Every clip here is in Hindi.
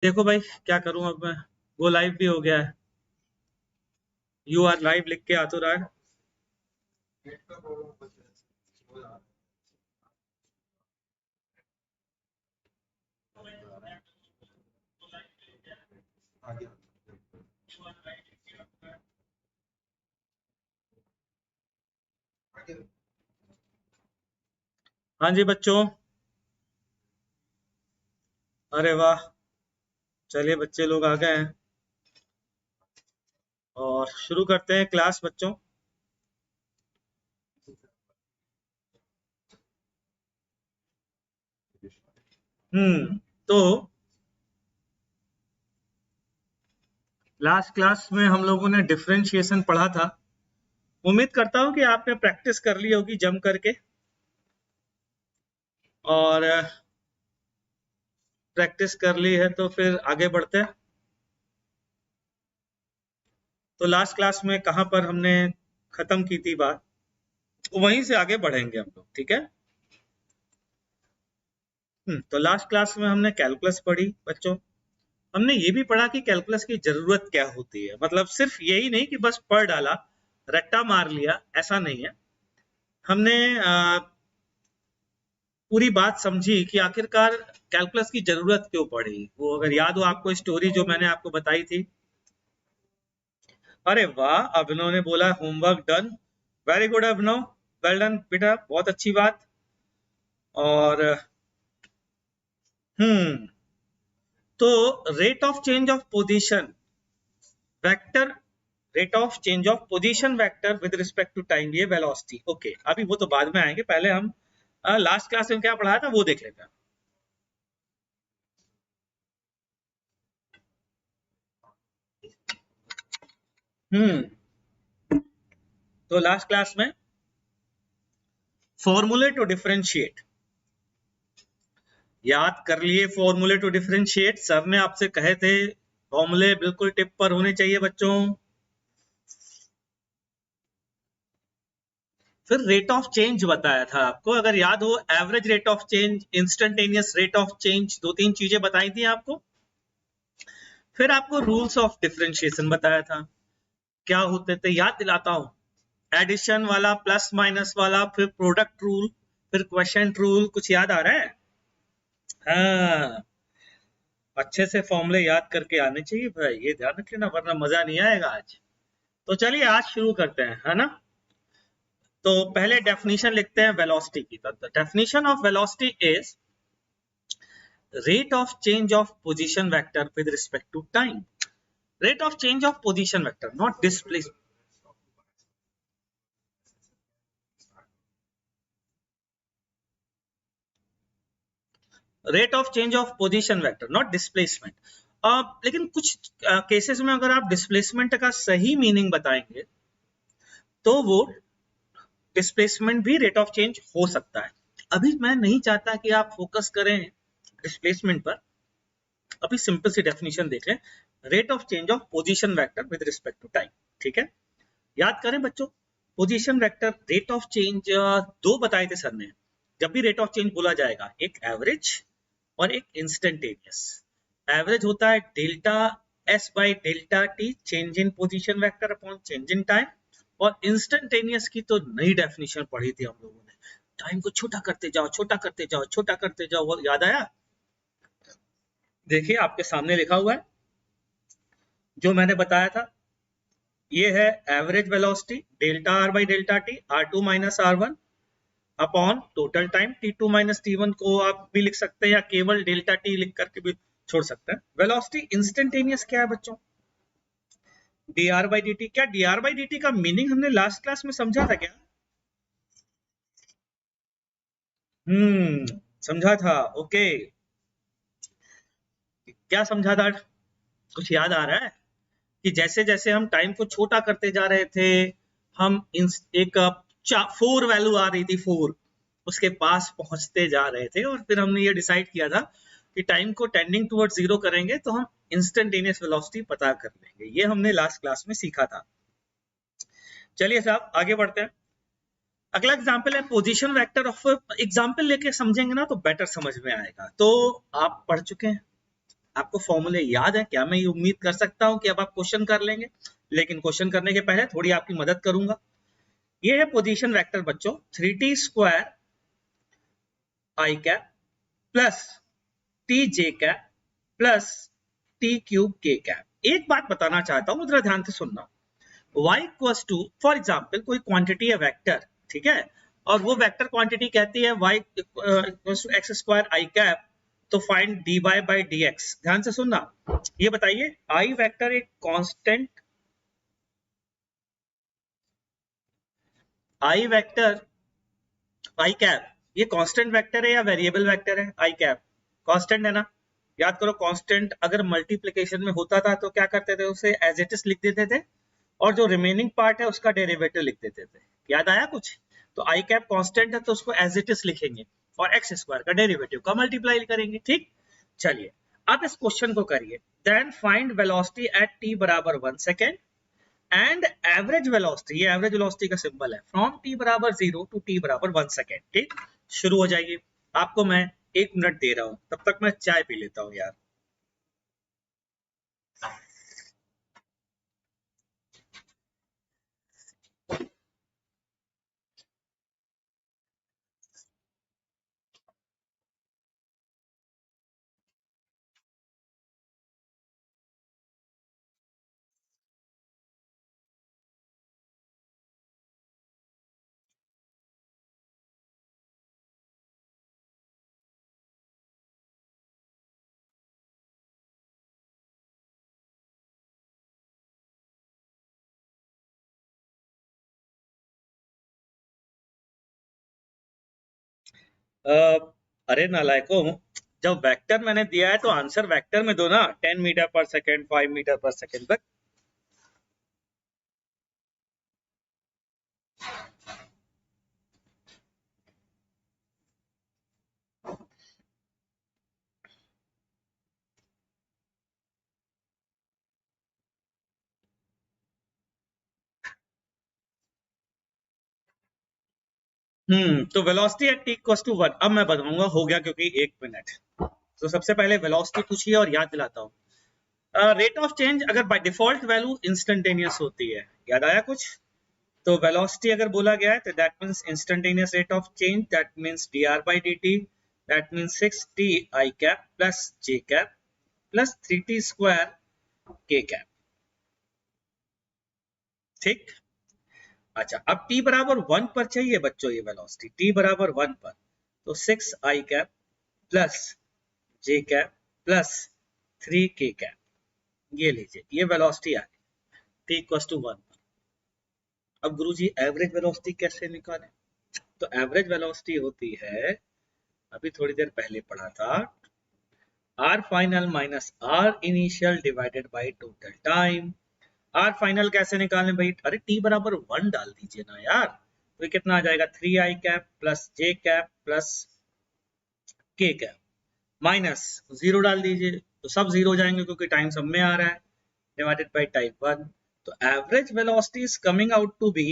देखो भाई क्या करूं अब मैं, वो लाइव भी हो गया है। यू आर लाइव लिख के आ तो रहा है। हाँ जी बच्चों, अरे वाह, चलिए बच्चे लोग आ गए हैं और शुरू करते हैं क्लास बच्चों। तो लास्ट क्लास में हम लोगों ने डिफरेंशिएशन पढ़ा था। उम्मीद करता हूं कि आपने प्रैक्टिस कर ली होगी जम करके, और प्रैक्टिस कर ली है तो फिर आगे बढ़ते हैं। तो लास्ट क्लास में कहां पर हमने खत्म की थी बात, वहीं से आगे बढ़ेंगे हम लोग, ठीक है। तो लास्ट क्लास में हमने कैलकुलस पढ़ी बच्चों। हमने ये भी पढ़ा कि कैलकुलस की जरूरत क्या होती है, मतलब सिर्फ यही नहीं कि बस पढ़ डाला, रट्टा मार लिया, ऐसा नहीं है। हमने पूरी बात समझी कि आखिरकार कैलकुलस की जरूरत क्यों पड़ी। वो अगर याद हो आपको स्टोरी जो मैंने आपको बताई थी। अरे वाह, अभिनव ने बोला homework done. Very good Abhinav, well done बेटा, बहुत अच्छी बात। और हम्म तो rate of change of position vector, rate of change of position vector with respect to time, ये वेलोसिटी। ओके, अभी वो तो बाद में आएंगे, पहले हम लास्ट क्लास में क्या पढ़ा था वो देख लेते हैं। हम्म तो लास्ट क्लास में फॉर्मूले टू डिफरेंशिएट याद कर लिए। फॉर्मूले टू डिफरेंशिएट सर ने आपसे कहे थे, फॉर्मूले बिल्कुल टिप पर होने चाहिए बच्चों। फिर रेट ऑफ चेंज बताया था आपको, अगर याद हो, average rate of change, instantaneous rate of change, दो तीन चीजें बताई थी आपको। फिर आपको रूल्स ऑफ डिफरेंशिएशन बताया था, क्या होते थे याद दिलाता हूं। एडिशन वाला, प्लस माइनस वाला, फिर प्रोडक्ट रूल, फिर क्वेश्चन रूल, कुछ याद आ रहा है? हाँ, अच्छे से फॉर्मूले याद करके आने चाहिए भाई, ये ध्यान रख लेना वरना मजा नहीं आएगा आज। तो चलिए आज शुरू करते हैं, है ना। तो पहले डेफिनेशन लिखते हैं वेलोसिटी की। तो definition of velocity is rate of change of position vector with respect to time. Rate of change of position vector, not displacement. Rate of change of position vector, not displacement. लेकिन कुछ केसेस में अगर आप डिस्प्लेसमेंट का सही मीनिंग बताएंगे तो वो डिस्प्लेसमेंट भी रेट ऑफ चेंज हो सकता है। अभी मैं नहीं चाहता कि आप फोकस करें डिस्प्लेसमेंट पर, अभी सिंपल सी डेफिनेशन देख लें। Rate of change of position vector with respect to time, ठीक है। याद करें बच्चों, position vector rate of change दो बताए थे सर ने। जब भी रेट ऑफ चेंज बोला जाएगा, एक एवरेज और एक इंस्टेंटेनियस। एवरेज होता है delta S by delta T, change in position vector upon change in time. और इंस्टेंटेनियस की तो नई डेफिनेशन पढ़ी थी हम लोगों ने, टाइम को छोटा करते जाओ, छोटा करते जाओ, छोटा करते जाओ। वो याद आया? देखिए आपके सामने लिखा हुआ है जो मैंने बताया था। ये है average velocity delta r by delta t, r two minus r one upon total time t two minus t one को आप भी लिख सकते हैं या केवल डेल्टा टी लिख करके भी छोड़ सकते हैं। वेलोसिटी इंस्टेंटेनियस क्या है बच्चों? D R by D T. क्या D R by D T का मीनिंग हमने लास्ट क्लास में समझा था क्या? समझा था, ओके। क्या समझा था, कुछ याद आ रहा है? कि जैसे जैसे हम टाइम को छोटा करते जा रहे थे, हम एक फोर वैल्यू आ रही थी, फोर, उसके पास पहुंचते जा रहे थे, और फिर हमने ये डिसाइड किया था कि टाइम को टेंडिंग टुवर्ड्स जीरो करेंगे तो हम इंस्टेंटेनियस वेलोसिटी पता कर लेंगे। ये हमने लास्ट क्लास में सीखा था। चलिए साहब आगे बढ़ते हैं। अगला एग्जाम्पल है पोजीशन वेक्टर ऑफ। एग्जाम्पल लेके समझेंगे ना तो बेटर समझ में आएगा। तो आप पढ़ चुके हैं आपको फॉर्मूले याद है क्या? मैं ये उम्मीद कर सकता हूं कि अब आप क्वेश्चन कर लेंगे, लेकिन क्वेश्चन करने के पहले थोड़ी आपकी मदद करूंगा। ये है पोजीशन वेक्टर बच्चों, 3t square i cap plus T J cap plus T cube के कैप। एक बात बताना चाहता हूं, जरा ध्यान से सुनना। y equals to, for example कोई क्वांटिटी है वेक्टर, ठीक है, और वो वेक्टर क्वांटिटी कहती है y equals to x square i cap, तो फाइंड dy बाई dx। ध्यान से सुनना, ये बताइए i वेक्टर एक constant, i vector i cap ये कांस्टेंट वेक्टर है या वेरिएबल वेक्टर है? आई कैप कांस्टेंट है ना, याद करो। कांस्टेंट अगर मल्टीप्लिकेशन में होता था तो क्या करते थे, उसे एज इट इज लिख देते थे, और जो रिमेनिंग पार्ट है उसका डेरिवेटिव लिख देते थे। याद आया कुछ? तो आई कैप कांस्टेंट है तो उसको एज इट इज लिखेंगे और एक्स स्क्वायर का डेरिवेटिव का मल्टीप्लाई करेंगे, ठीक। चलिए अब इस क्वेश्चन को करिए। Then find velocity at t बराबर 1 सेकेंड एंड एवरेज वेलोसिटी, ये एवरेज वेलोसिटी का सिंबल है, फ्रॉम t बराबर 0 टू t बराबर 1 सेकेंड, ठीक। शुरू हो जाइए, आपको मैं 1 मिनट दे रहा हूं, तब तक मैं चाय पी लेता हूं यार। अरे नालायको, जब वेक्टर मैंने दिया है तो आंसर वेक्टर में दो ना, 10 मीटर पर सेकेंड, 5 मीटर पर सेकेंड तक। तो velocity at t equals to 1, अब मैं बताऊंगा, हो गया क्योंकि 1 मिनट। तो सबसे पहले वेलोसिटी पूछिए और याद दिलाता हूँ। रेट ऑफ चेंज अगर बाय डिफॉल्ट वैल्यू इंस्टेंटेनियस होती है, याद आया कुछ? तो वेलोसिटी अगर बोला गया है तो that means instantaneous rate of change, that means dr by dt, that means 6t i cap plus j cap plus 3t square k cap, ठीक। अच्छा, अब t बराबर 1 पर चाहिए बच्चों ये वेलोसिटी, t बराबर 1 पर, तो 6 i cap plus j cap plus 3 k cap, ये लीजिए, ये वेलोसिटी आ गई t इक्वल्स टू 1। अब गुरुजी एवरेज वेलोसिटी कैसे निकालें? तो एवरेज वेलोसिटी होती है, अभी थोड़ी देर पहले पढ़ा था, r final minus r initial divided by total time. r final कैसे निकालें भाई? अरे t बराबर 1 डाल दीजिए ना यार, तो ये कितना आ जाएगा, 3i cap plus j cap plus k cap minus 0 डाल दीजिए, तो सब 0 हो जाएंगे क्योंकि टाइम सब में आ रहा है, डिवाइडेड बाय टाइप 1। तो average velocity is coming out to be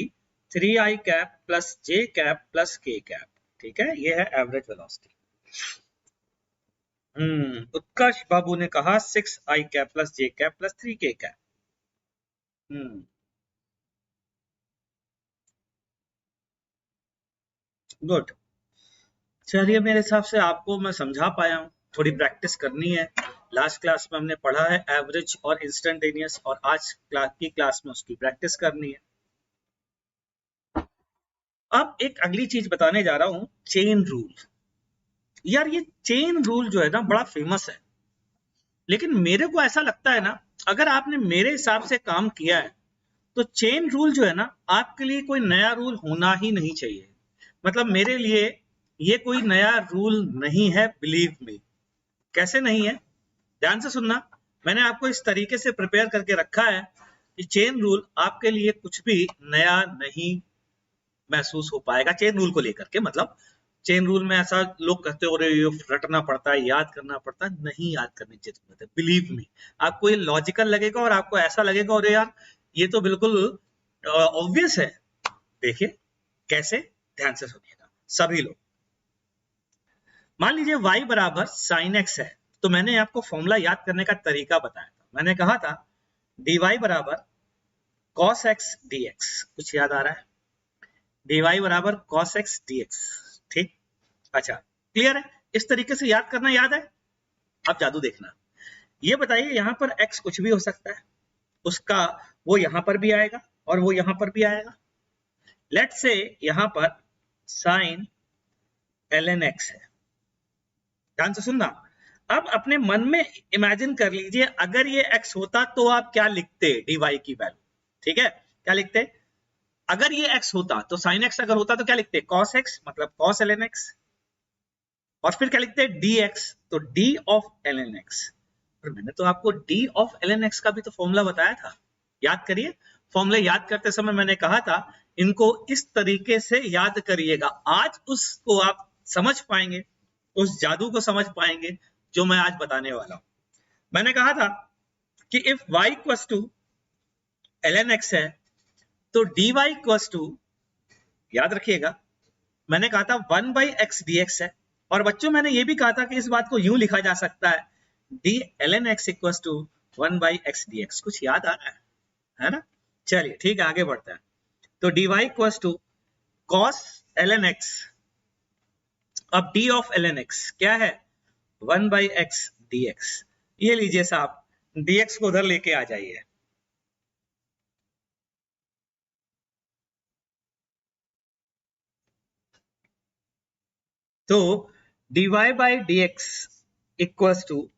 3i cap plus j cap plus k cap, ठीक है, ये है एवरेज वेलोसिटी। उत्कर्ष बाबू ने कहा 6i cap plus j cap plus 3k cap. Good, चलिए मेरे हिसाब से आपको मैं समझा पाया हूँ, थोड़ी प्रैक्टिस करनी है। लास्ट क्लास में हमने पढ़ा है एवरेज और इंस्टेंटेनियस, और आज की क्लास में उसकी प्रैक्टिस करनी है। अब एक अगली चीज बताने जा रहा हूँ, चेन रूल। यार ये चेन रूल जो है ना बड़ा फेमस है, लेकिन मेरे को ऐसा लगता है ना, अगर आपने मेरे हिसाब से काम किया है तो चेन रूल जो है ना आपके लिए कोई नया रूल होना ही नहीं चाहिए। मतलब मेरे लिए ये कोई नया रूल नहीं है, बिलीव मी। कैसे नहीं है? ध्यान से सुनना, मैंने आपको इस तरीके से प्रिपेयर करके रखा है कि चेन रूल आपके लिए कुछ भी नया नहीं महसूस हो पाएगा। चेन रूल को लेकर के, मतलब चेन रूल में ऐसा लोग कहते हो रहे रटना पड़ता है, याद करना पड़ता है, नहीं याद करने की जरूरत है, बिलीव मी। आपको ये लॉजिकल लगेगा और आपको ऐसा लगेगा अरे यार ये तो बिल्कुल ऑब्वियस है। देखिए कैसे, ध्यान से सुनिएगा सभी लोग। मान लीजिए y बराबर साइन x है, तो मैंने आपको फॉर्मूला याद करने का तरीका बताया था। मैंने कहा था dy बराबर cos x dx, कुछ याद आ रहा है? dy बराबर cos x dx, ठीक। अच्छा, क्लियर है? इस तरीके से याद करना याद है? अब जादू देखना। ये बताइए, यहाँ पर x कुछ भी हो सकता है, उसका वो यहाँ पर भी आएगा और वो यहाँ पर भी आएगा। लेट्स से यहाँ पर sin ln x है, ध्यान से सुनना। अब अपने मन में इमेजिन कर लीजिए, अगर ये x होता तो आप क्या लिखते dy की वैल्यू, ठीक है? क्या लिखते? अगर ये x होता तो sin x अगर होता तो क्या लिखते? cos x मतलब cos ln x, और फिर क्या लिखते dx तो d ऑफ ln x। और मैंने तो आपको d ऑफ ln x का भी तो फॉर्मूला बताया था, याद करिए। फॉर्मूले याद करते समय मैंने कहा था इनको इस तरीके से याद करिएगा, आज उसको आप समझ पाएंगे, उस जादू को समझ पाएंगे जो मैं आज बताने वाला हूं। मैंने कहा था कि if y equals to ln x है तो dy इक्वल्स टू, याद रखिएगा मैंने कहा था 1 by x dx है, और बच्चों मैंने ये भी कहा था कि इस बात को यूं लिखा जा सकता है d ln x equals to 1 by x dx। कुछ याद आ रहा है ना? चलिए ठीक है, आगे बढ़ते हैं। तो dy equals to cos ln x, अब d ऑफ ln x क्या है? 1 by x dx। ये लीजिए साहब, dx को उधर लेके आ जाइए। तो dy by dx equals to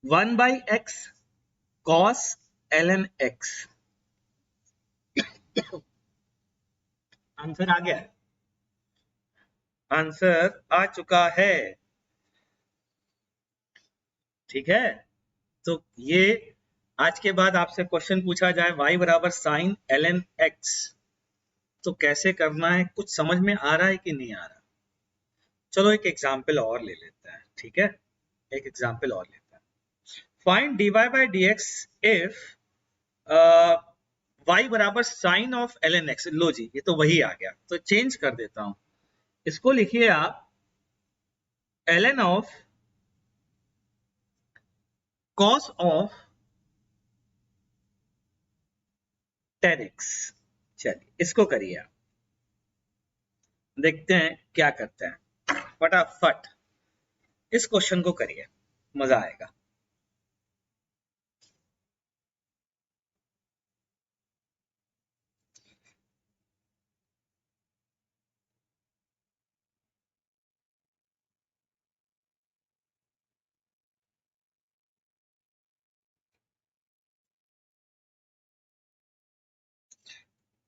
1 by x cos ln x। Answer आ गया, आंसर आ चुका है, ठीक है। तो ये आज के बाद आपसे क्वेश्चन पूछा जाए y बराबर साइन ln x, तो कैसे करना है? कुछ समझ में आ रहा है कि नहीं आ रहा? चलो एक एग्जाम्पल और ले लेते हैं, ठीक है? एक एग्जाम्पल और लेते हैं। Find dy by dx if y बराबर साइन ऑफ ln x। लो जी, ये तो वही आ गया, तो चेंज कर देता हूं, इसको लिखिए आप ln of cos of tan x। चलिए इसको करिए आप, देखते हैं क्या करते हैं। फटाफट इस क्वेश्चन को करिए, मजा आएगा।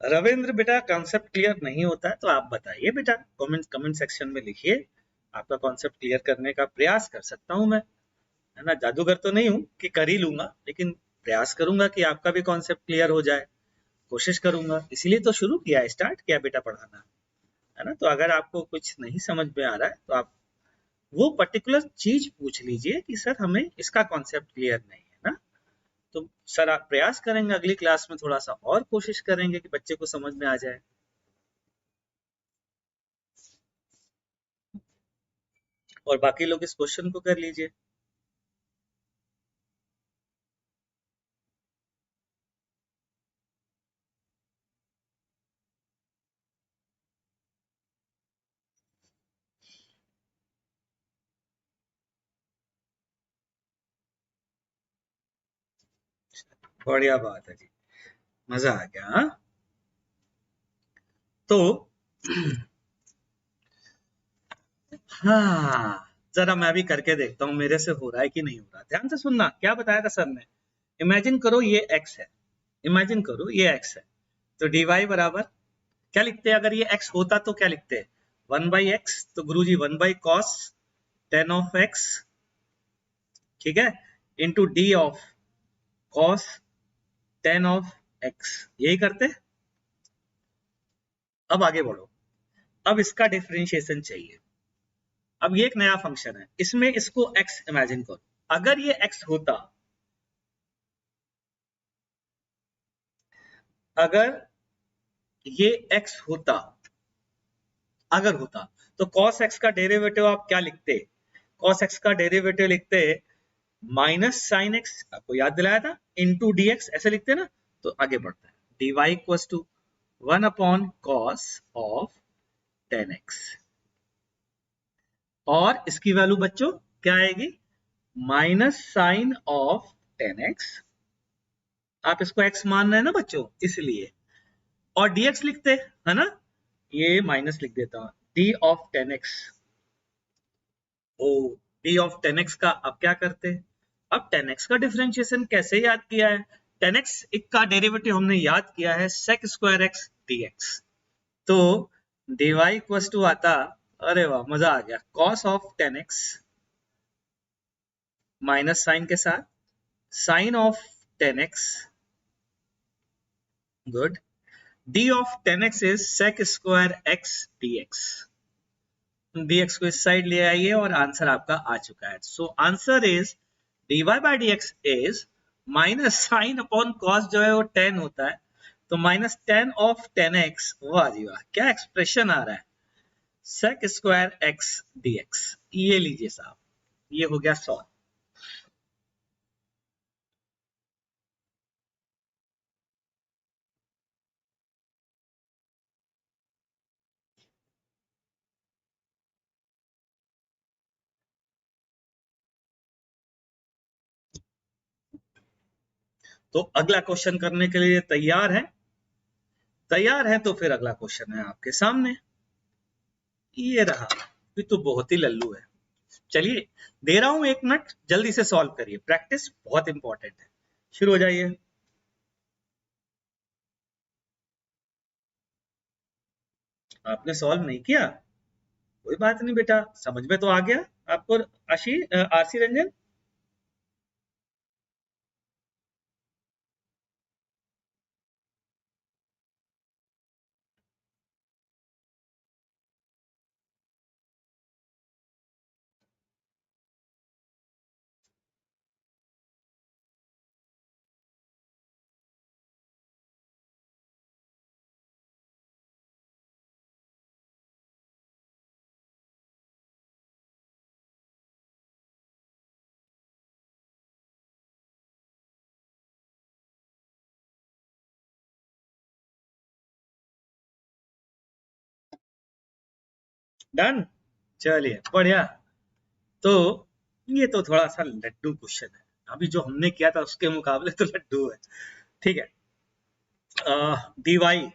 रविंद्र बेटा कॉन्सेप्ट क्लियर नहीं होता है तो आप बताइए बेटा, कमेंट सेक्शन में लिखिए, आपका कॉन्सेप्ट क्लियर करने का प्रयास कर सकता हूं मैं, है ना? जादूगर तो नहीं हूं कि कर ही लूंगा, लेकिन प्रयास करूंगा कि आपका भी कॉन्सेप्ट क्लियर हो जाए, कोशिश करूंगा, इसीलिए तो शुरू किया, स्टार्ट किया बेटा पढ़ाना, है ना? तो अगर आपको कुछ नहीं समझ में आ रहा है तो आप वो पर्टिकुलर चीज पूछ लीजिए कि सर हमें इसका कॉन्सेप्ट क्लियर नहीं है ना, तो सर आप प्रयास करेंगे अगली क्लास में थोड़ा सा और कोशिश करेंगे कि बच्चे को समझ में आ जाए। और बाकी लोग इस क्वेश्चन को कर लीजिए। बढ़िया बात है जी, मजा आ गया। हाँ तो हाँ, जरा मैं भी करके देखता हूँ मेरे से हो रहा है कि नहीं हो रहा। ध्यान से सुनना, क्या बताया था सर ने? इमेजिन करो ये x है, इमेजिन करो ये x है, तो dy बराबर क्या लिखते हैं? अगर ये x होता तो क्या लिखते हैं? 1 बाई एक्स, तो गुरुजी 1 by cos tan of x, ठीक है, into D of cos tan of x, यही करते। अब आगे बढ़ो, अब इसका डिफरेंशिएशन चाहिए। अब ये एक नया फंक्शन है, इसमें इसको x इमेजिन करो, अगर ये x होता, अगर ये x होता, अगर होता तो cos x का डेरिवेटिव आप क्या लिखते? cos x का डेरिवेटिव लिखते माइनस साइन एक्स, आपको याद दिलाया था, इंटू डी एक्स, ऐसे लिखते हैं ना। तो आगे बढ़ता है, dy equals to 1 upon cos of 10x, और इसकी वैल्यू बच्चों क्या आएगी? माइनस साइन ऑफ 10x, आप इसको x मान रहे हैं ना बच्चों, इसलिए, और dx लिखते है ना, ये माइनस लिख देता हूं, d ऑफ 10x। ओ, d ऑफ 10x का अब क्या करते? अब 10x का डिफरेंशिएशन कैसे याद किया है? 10x का डेरिवेटिव हमने याद किया है sec स्क्वायर x dx, तो dy इक्वल्स टू आता, अरे वाह मजा आ गया, cos of 10x minus sign के साथ sin of 10x, good, d of 10x is sec square x dx, dx को इस साइड ले आइए और आंसर आपका आ चुका है। So answer is dy by dx is minus sine upon cos, जो है वो 10 होता है, तो माइनस 10 ऑफ 10x, वाह जी वाह, क्या एक्सप्रेशन आ रहा है, sec स्क्वायर x dx। ये लीजिए साहब, ये हो गया सॉल्व। तो अगला क्वेश्चन करने के लिए तैयार है? तैयार है तो फिर अगला क्वेश्चन है आपके सामने, ये रहा, ये तो बहुत ही लल्लू है। चलिए दे रहा हूं 1 मिनट, जल्दी से सॉल्व करिए, प्रैक्टिस बहुत इंपॉर्टेंट है। शुरू हो जाइए। आपने सॉल्व नहीं किया, कोई बात नहीं बेटा, समझ में तो आ गया आपको। आरसी रंजन, डन, चलिए बढ़िया। तो ये तो थोड़ा सा लड्डू क्वेश्चन है, अभी जो हमने किया था उसके मुकाबले तो लड्डू है। ठीक है, dy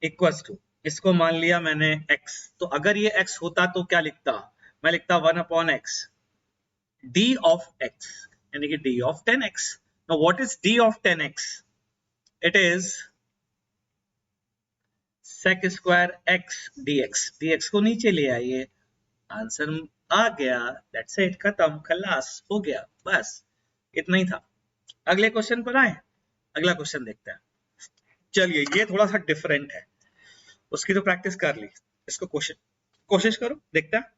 इक्वल्स टू, इसको मान लिया मैंने x, तो अगर ये x होता तो क्या लिखता? मैं लिखता 1 upon x, d of x, यानी कि d of 10x। Now what is d of 10x? It is sec square x dx, dx को नीचे ले आइए, आंसर आ गया, दैट्स इट, खत्म, खल्लास हो गया, बस इतना ही था। अगले क्वेश्चन पर आए, अगला क्वेश्चन देखते हैं। चलिए ये थोड़ा सा डिफरेंट है, उसकी तो प्रैक्टिस कर ली, इसको कोशिश करो, देखते हैं।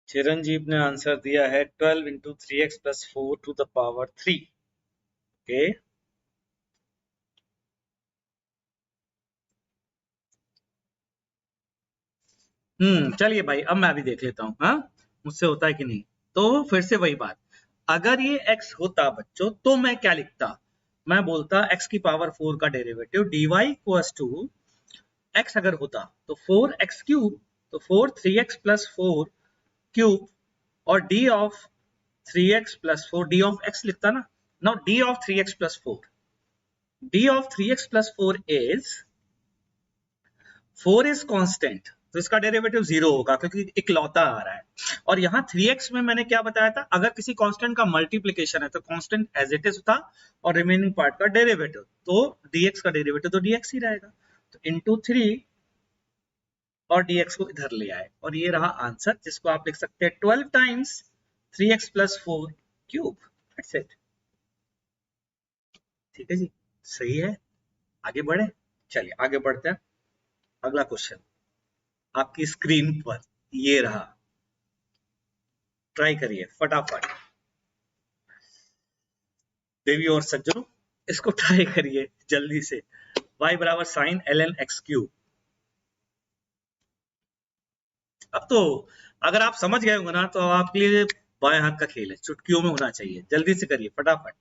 चिरंजीव ने आंसर दिया है 12 into 3x plus 4 to the power 3। Okay, चलिए भाई, अब मैं भी देख लेता हूँ, हाँ मुझसे होता है कि नहीं। तो फिर से वही बात, अगर ये x होता बच्चों तो मैं क्या लिखता? मैं बोलता x की पावर 4 का derivative dy equals to, x अगर होता तो 4x क्यूब, तो 4 3x प्लस 4 क्यूब, और d of 3x plus 4, d of x लिखता ना। Now d of 3x plus 4, d of 3x plus 4 is 4 is constant, तो इसका डेरिवेटिव 0 होगा क्योंकि इकलौता आ रहा है। और यहाँ 3x में मैंने क्या बताया था, अगर किसी कांस्टेंट का मल्टीप्लिकेशन है तो कांस्टेंट एज इट इज था और रिमेनिंग पार्ट का डेरिवेटिव, तो dx का डेरिवेटिव तो dx ही रहेगा। तो इंटू 3 और dx को इधर ले आए और ये रहा आंसर, जिसको आप लिख सकते हैं 12 times 3x + 4 cube. That's it. ठीक है जी, सही है। आगे बढ़े, चलिए आगे बढ़ते हैं। अगला क्वेश्चन आपकी स्क्रीन पर ये रहा, ट्राई करिए फटाफट। देवी और सज्जनों, इसको ट्राई करिए जल्दी से। y बराबर साइन ln x क्यूब। अब तो अगर आप समझ गए होंगे ना तो आपके लिए बाएं हाथ का खेल है, चुटकियों में होना चाहिए। जल्दी से करिए फटाफट।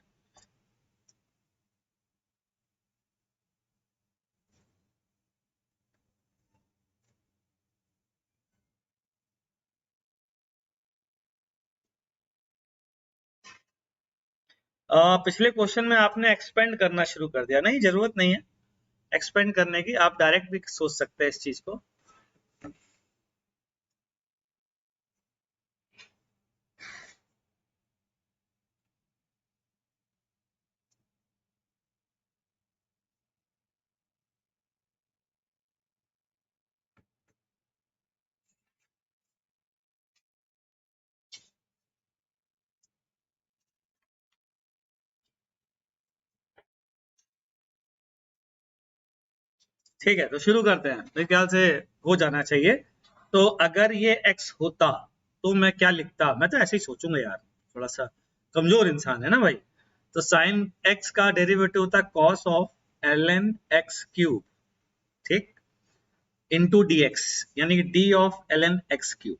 पिछले क्वेश्चन में आपने एक्सपेंड करना शुरू कर दिया। नहीं, जरूरत नहीं है एक्सपेंड करने की, आप डायरेक्ट भी सोच सकते हैं इस चीज को। ठीक है, तो शुरू करते हैं। मेरे ख्याल से हो जाना चाहिए। तो अगर ये x होता तो मैं क्या लिखता, मैं तो ऐसे ही सोचूंगा यार, थोड़ा सा कमजोर इंसान है ना भाई। तो साइन x का डेरिवेटिव होता है cos of ln x cube, ठीक, इंटू dx, यानी कि d of ln x cube.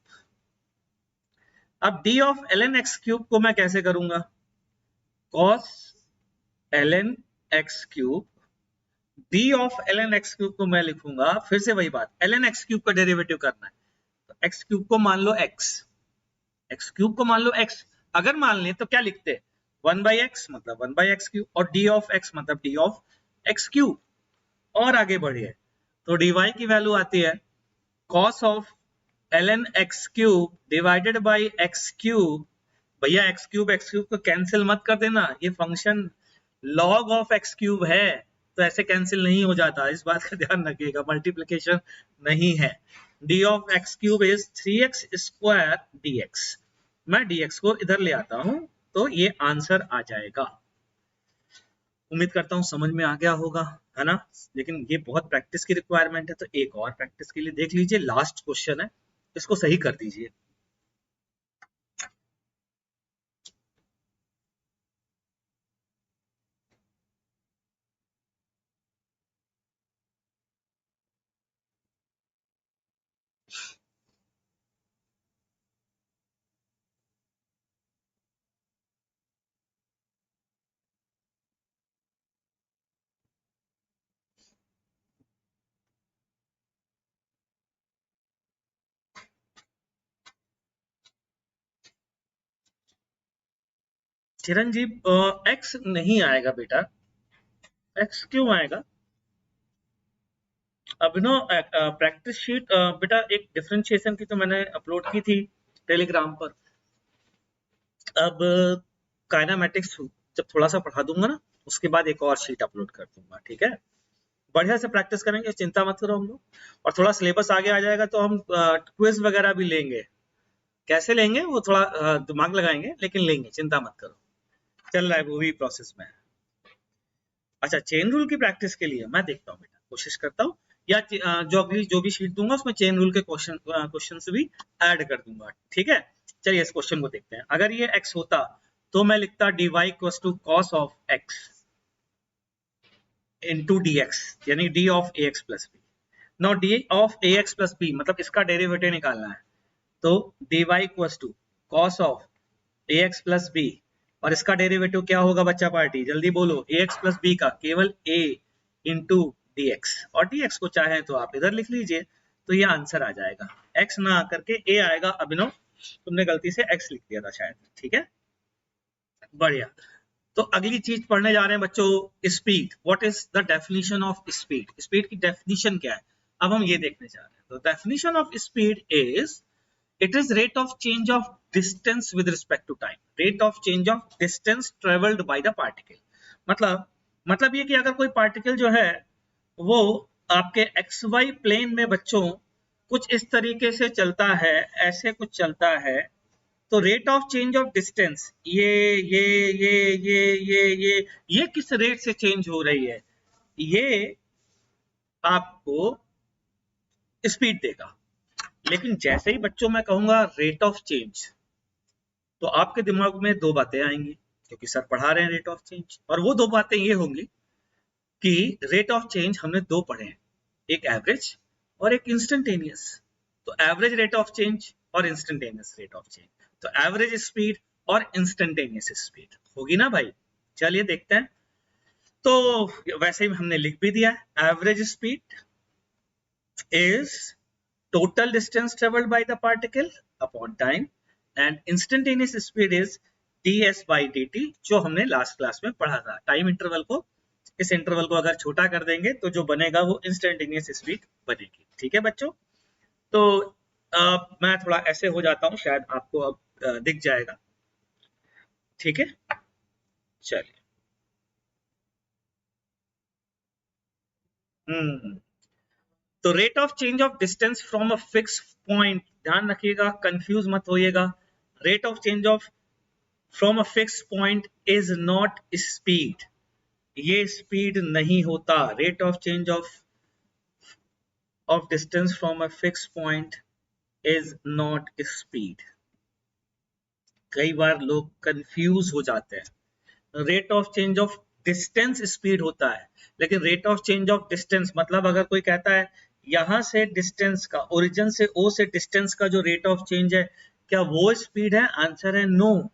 अब d of ln x cube को मैं कैसे करूंगा, cos ln x cube, d of ln x cube को मैं लिखूंगा, फिर से वही बात, ln x क्यूब का डेरिवेटिव करना है। तो x क्यूब को मान लो x, x क्यूब को मान लो x। अगर मान ले तो क्या लिखते, 1/x मतलब 1/x क्यूब, और d ऑफ x मतलब d ऑफ x क्यूब। और आगे बढ़िए तो dy की वैल्यू आती है cos of ln x cube divided by x cube. भैया x क्यूब को कैंसिल मत कर देना, ये function log of x cube है तो ऐसे कैंसिल नहीं हो जाता, इस बात का ध्यान रखिएगा, मल्टीप्लिकेशन नहीं है। d of x cube is 3x square dx। मैं dx को इधर ले आता हूं तो ये आंसर आ जाएगा। उम्मीद करता हूं समझ में आ गया होगा, है ना। लेकिन ये बहुत प्रैक्टिस की रिक्वायरमेंट है, तो एक और प्रैक्टिस के लिए देख लीजिए, लास्ट क्वेश्चन है, इसको सही कर दीजिए। चिरंजीव एक्स नहीं आएगा बेटा, एक्स क्यों आएगा। अभिनव प्रैक्टिस शीट बेटा एक डिफरेंशिएशन की तो मैंने अपलोड की थी टेलीग्राम पर। अब काइनामेटिक्स जब थोड़ा सा पढ़ा दूंगा ना, उसके बाद एक और शीट अपलोड कर दूंगा, ठीक है। बढ़िया से प्रैक्टिस करेंगे, चिंता मत करो हम लोग। और थोड़ा सिलेबस आगे आ जाएगा तो हम क्विज वगैरह भी लेंगे। कैसे लेंगे वो थोड़ा दिमाग लगाएंगे, लेकिन लेंगे, चिंता मत करो। चल रहा है वो भी प्रोसेस में। अच्छा, चेन रूल की प्रैक्टिस के लिए मैं देखता हूँ बेटा, कोशिश करता हूँ, या जो भी शीट दूंगा उसमें चेन रूल के क्वेश्चन भी ऐड कर दूंगा, ठीक है। चलिए इस क्वेश्चन को देखते हैं। अगर ये x होता तो मैं लिखता dy equals to cos of x into dx, यानी d of ax plus b। Now d of ax plus b मतलब इसका डेरिवेटिव निकालना है, तो dy equals to cos of ax plus b, और इसका डेरिवेटिव क्या होगा बच्चा पार्टी, जल्दी बोलो, ax प्लस b का केवल a इंटू dx, और dx को चाहे तो आप इधर लिख लीजिए, तो ये आंसर आ जाएगा। x ना आकर के a आएगा। अभिनव तुमने गलती से x लिख दिया था शायद, ठीक है, बढ़िया। तो अगली चीज पढ़ने जा रहे हैं बच्चों, speed. What is the definition of speed. Speed की डेफिनेशन क्या है, अब हम ये देखने जा रहे हैं। तो definition of speed is it is rate of change of distance with respect to time, rate of change of distance travelled by the particle. मतलब ये कि अगर कोई पार्टिकल जो है वो आपके एक्स वाई प्लेन में बच्चों कुछ इस तरीके से चलता है, ऐसे कुछ चलता है, तो rate of change of distance ये किस रेट से चेंज हो रही है, ये आपको स्पीड देगा। लेकिन जैसे ही बच्चों मैं कहूंगा रेट ऑफ चेंज, तो आपके दिमाग में दो बातें आएंगी, क्योंकि सर पढ़ा रहे हैं रेट ऑफ चेंज, और वो दो बातें ये होंगी कि रेट ऑफ चेंज हमने दो पढ़े हैं, एक एवरेज और एक इंस्टेंटेनियस। तो एवरेज रेट ऑफ चेंज और इंस्टेंटेनियस रेट ऑफ चेंज, तो एवरेज स्पीड और इंस्टेंटेनियस स्पीड होगी ना भाई। चलिए देखते हैं। तो वैसे ही हमने लिख भी दिया, average speed is total distance traveled by the particle upon time and instantaneous speed is ds by dt, जो हमने लास्ट क्लास में पढ़ा था। टाइम इंटरवल को, इस इंटरवल को अगर छोटा कर देंगे तो जो बनेगा वो इंस्टेंटेनियस स्पीड बनेगी। ठीक है बच्चों, तो मैं थोड़ा ऐसे हो जाता हूं, शायद आपको अब दिख जाएगा। ठीक है, चलिए। तो rate of change of distance from a fix point, ध्यान रखिएगा, कंफ्यूज मत होइएगा। Rate of change of from a fix point is not speed, ये स्पीड नहीं होता। Rate of change of distance from a fix point is not speed. कई बार लोग कंफ्यूज हो जाते हैं। Rate of change of distance speed होता है, लेकिन rate of change of distance मतलब अगर कोई कहता है यहां से डिस्टेंस का, ओरिजिन से ओ से डिस्टेंस का जो रेट ऑफ चेंज है, क्या वो स्पीड है? आंसर है नो,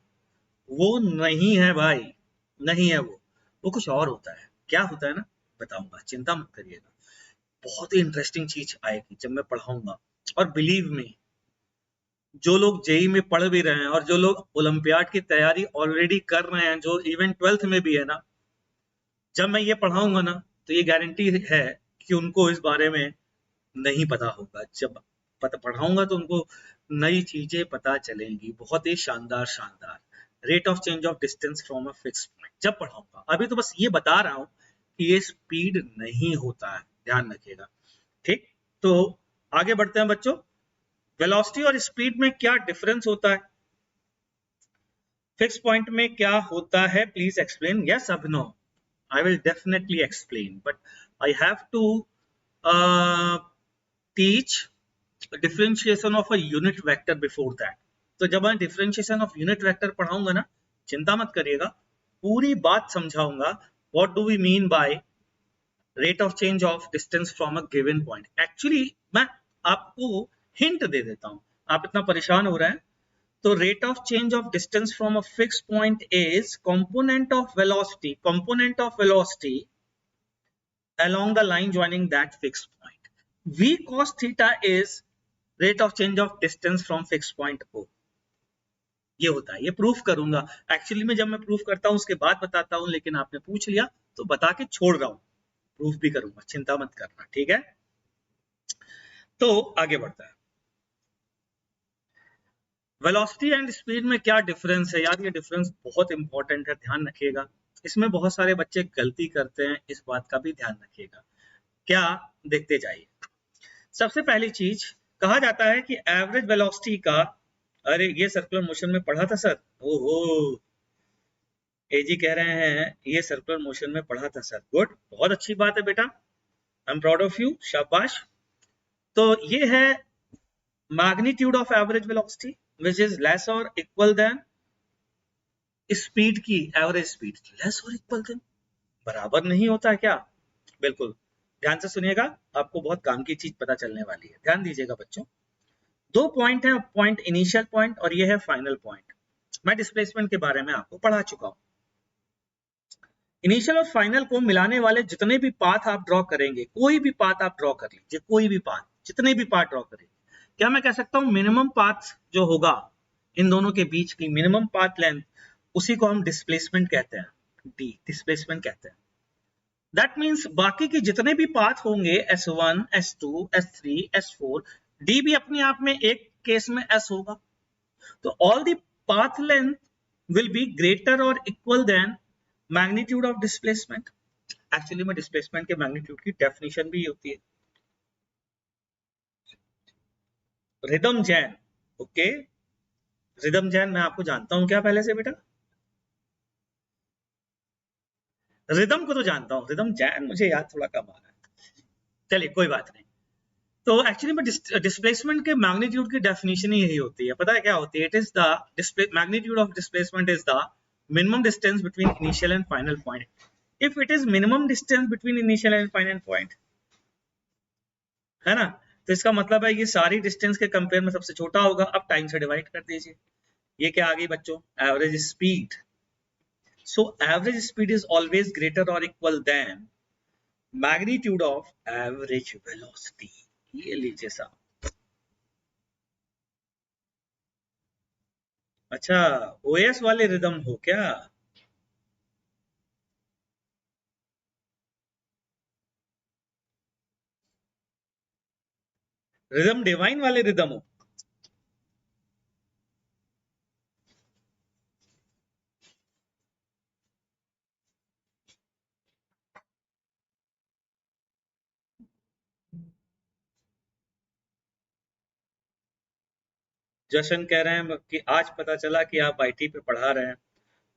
वो नहीं है भाई, नहीं है वो कुछ और होता है। क्या होता है ना, बताऊंगा, चिंता मत करिएगा। बहुत ही इंटरेस्टिंग चीज आएगी जब मैं पढ़ाऊंगा। और बिलीव मी, जो लोग जेई में पढ़ भी रहे हैं और जो लोग ओलंपियाड की तैयारी ऑलरेडी कर रहे हैं, जो इवन 12th में भी है ना, जब मैं ये पढ़ाऊंगा ना, तो ये गारंटी है कि उनको इस बारे में नहीं पता होगा। जब पता पढ़ाऊंगा तो उनको नई चीजें पता चलेंगी, बहुत ही शानदार शानदार। Rate of change of distance from a fix point जब पढ़ाऊंगा, अभी तो बस ये बता रहा हूं कि ये स्पीड नहीं होता है, ध्यान रखिएगा। ठीक, तो आगे बढ़ते हैं बच्चों। वेलोसिटी और स्पीड में क्या डिफरेंस होता है, फिक्स पॉइंट में क्या होता है, please explain. Yes Abhinav, I will definitely explain, but I have to teach differentiation of a unit vector before that. तो जब मैं differentiation of unit vector पढ़ाऊंगा ना, चिंता मत करिएगा, पूरी बात समझाऊंगा। What do we mean by rate of change of distance from a given point? Actually मैं आपको hint दे देता हूं, आप इतना परेशान हो रहे हैं। तो rate of change of distance from a fixed point is component of velocity along the line joining that fixed point. V cos theta is rate of change of distance from fixed point O. ये होता है, ये प्रूफ करूंगा। एक्चुअली में जब मैं प्रूफ करता हूं उसके बाद बताता हूं, लेकिन आपने पूछ लिया तो बता के छोड़ रहा हूं, प्रूफ भी करूंगा, चिंता मत करना। ठीक है, तो आगे बढ़ता है। वेलोसिटी एंड स्पीड में क्या डिफरेंस है यार, ये डिफरेंस बहुत इंपॉर्टेंट है, ध्यान रखिएगा। इसमें बहुत सारे बच्चे गलती करते हैं, इस बात का भी ध्यान रखिएगा। क्या, देखते जाइए। सबसे पहली चीज, कहा जाता है कि एवरेज वेलोसिटी का, अरे ये सर्कुलर मोशन में पढ़ा था सर, ओहो, एजी कह रहे हैं ये सर्कुलर मोशन में पढ़ा था सर, गुड, बहुत अच्छी बात है बेटा, I am proud of you, शाबाश। तो ये है magnitude of average velocity which is less or equal than speed की, एवरेज स्पीड की लेस और इक्वल देन, बराबर नहीं होता है क्या? बिल्कुल, ध्यान से सुनिएगा, आपको बहुत काम की चीज पता चलने वाली है, ध्यान दीजिएगा बच्चों। दो पॉइंट है, पॉइंट इनिशियल पॉइंट और ये है फाइनल पॉइंट। मैं डिस्प्लेसमेंट के बारे में आपको पढ़ा चुका हूं। इनिशियल और फाइनल को मिलाने वाले जितने भी पाथ आप ड्रॉ करेंगे, कोई भी पाथ आप ड्रॉ कर लीजिए, कोई भी पाथ, जितने भी पाथ ड्रॉ करेंगे, क्या मैं कह सकता हूं मिनिमम पाथ जो होगा इन दोनों के बीच की मिनिमम पाथ लेंथ, उसी को हम डिस्प्लेसमेंट कहते हैं, डी डिस्प्लेसमेंट कहते हैं। दैट मीन्स बाकी के जितने भी पाथ होंगे S1, S2, S3, S4, D भी अपने आप में एक केस में S होगा। तो all the path length will be greater और equal then magnitude of displacement. Actually में डिस्प्लेसमेंट के मैग्नीट्यूड की डेफिनेशन भी होती है। रिदम जैन, ओके, रिदम जैन मैं आपको जानता हूं क्या पहले से बेटा? रिदम को तो जानता हूं, रिदम जैन मुझे याद थोड़ा कम आ रहा है, चलिए कोई बात नहीं। तो एक्चुअली में डिस्प्लेसमेंट के मैग्नीट्यूड की डेफिनेशन ही यही होती है। पता है क्या होती है? It is the magnitude of displacement is the minimum distance between initial and final point. If it is minimum distance between initial and final point, है ना, तो इसका मतलब है ये सारी डिस्टेंस के कंपेयर में सबसे छोटा होगा। अब टाइम से डिवाइड कर दीजिए। ये क्या आ गई बच्चों? Average speed. So average speed is always greater और equal then magnitude of average velocity. ये लीजिए साहब। अच्छा, ओएस वाले रिदम हो क्या? रिदम डिवाइन वाले रिदम हो? जशन कह रहे हैं कि आज पता चला कि आप आईटी पे पढ़ा रहे हैं।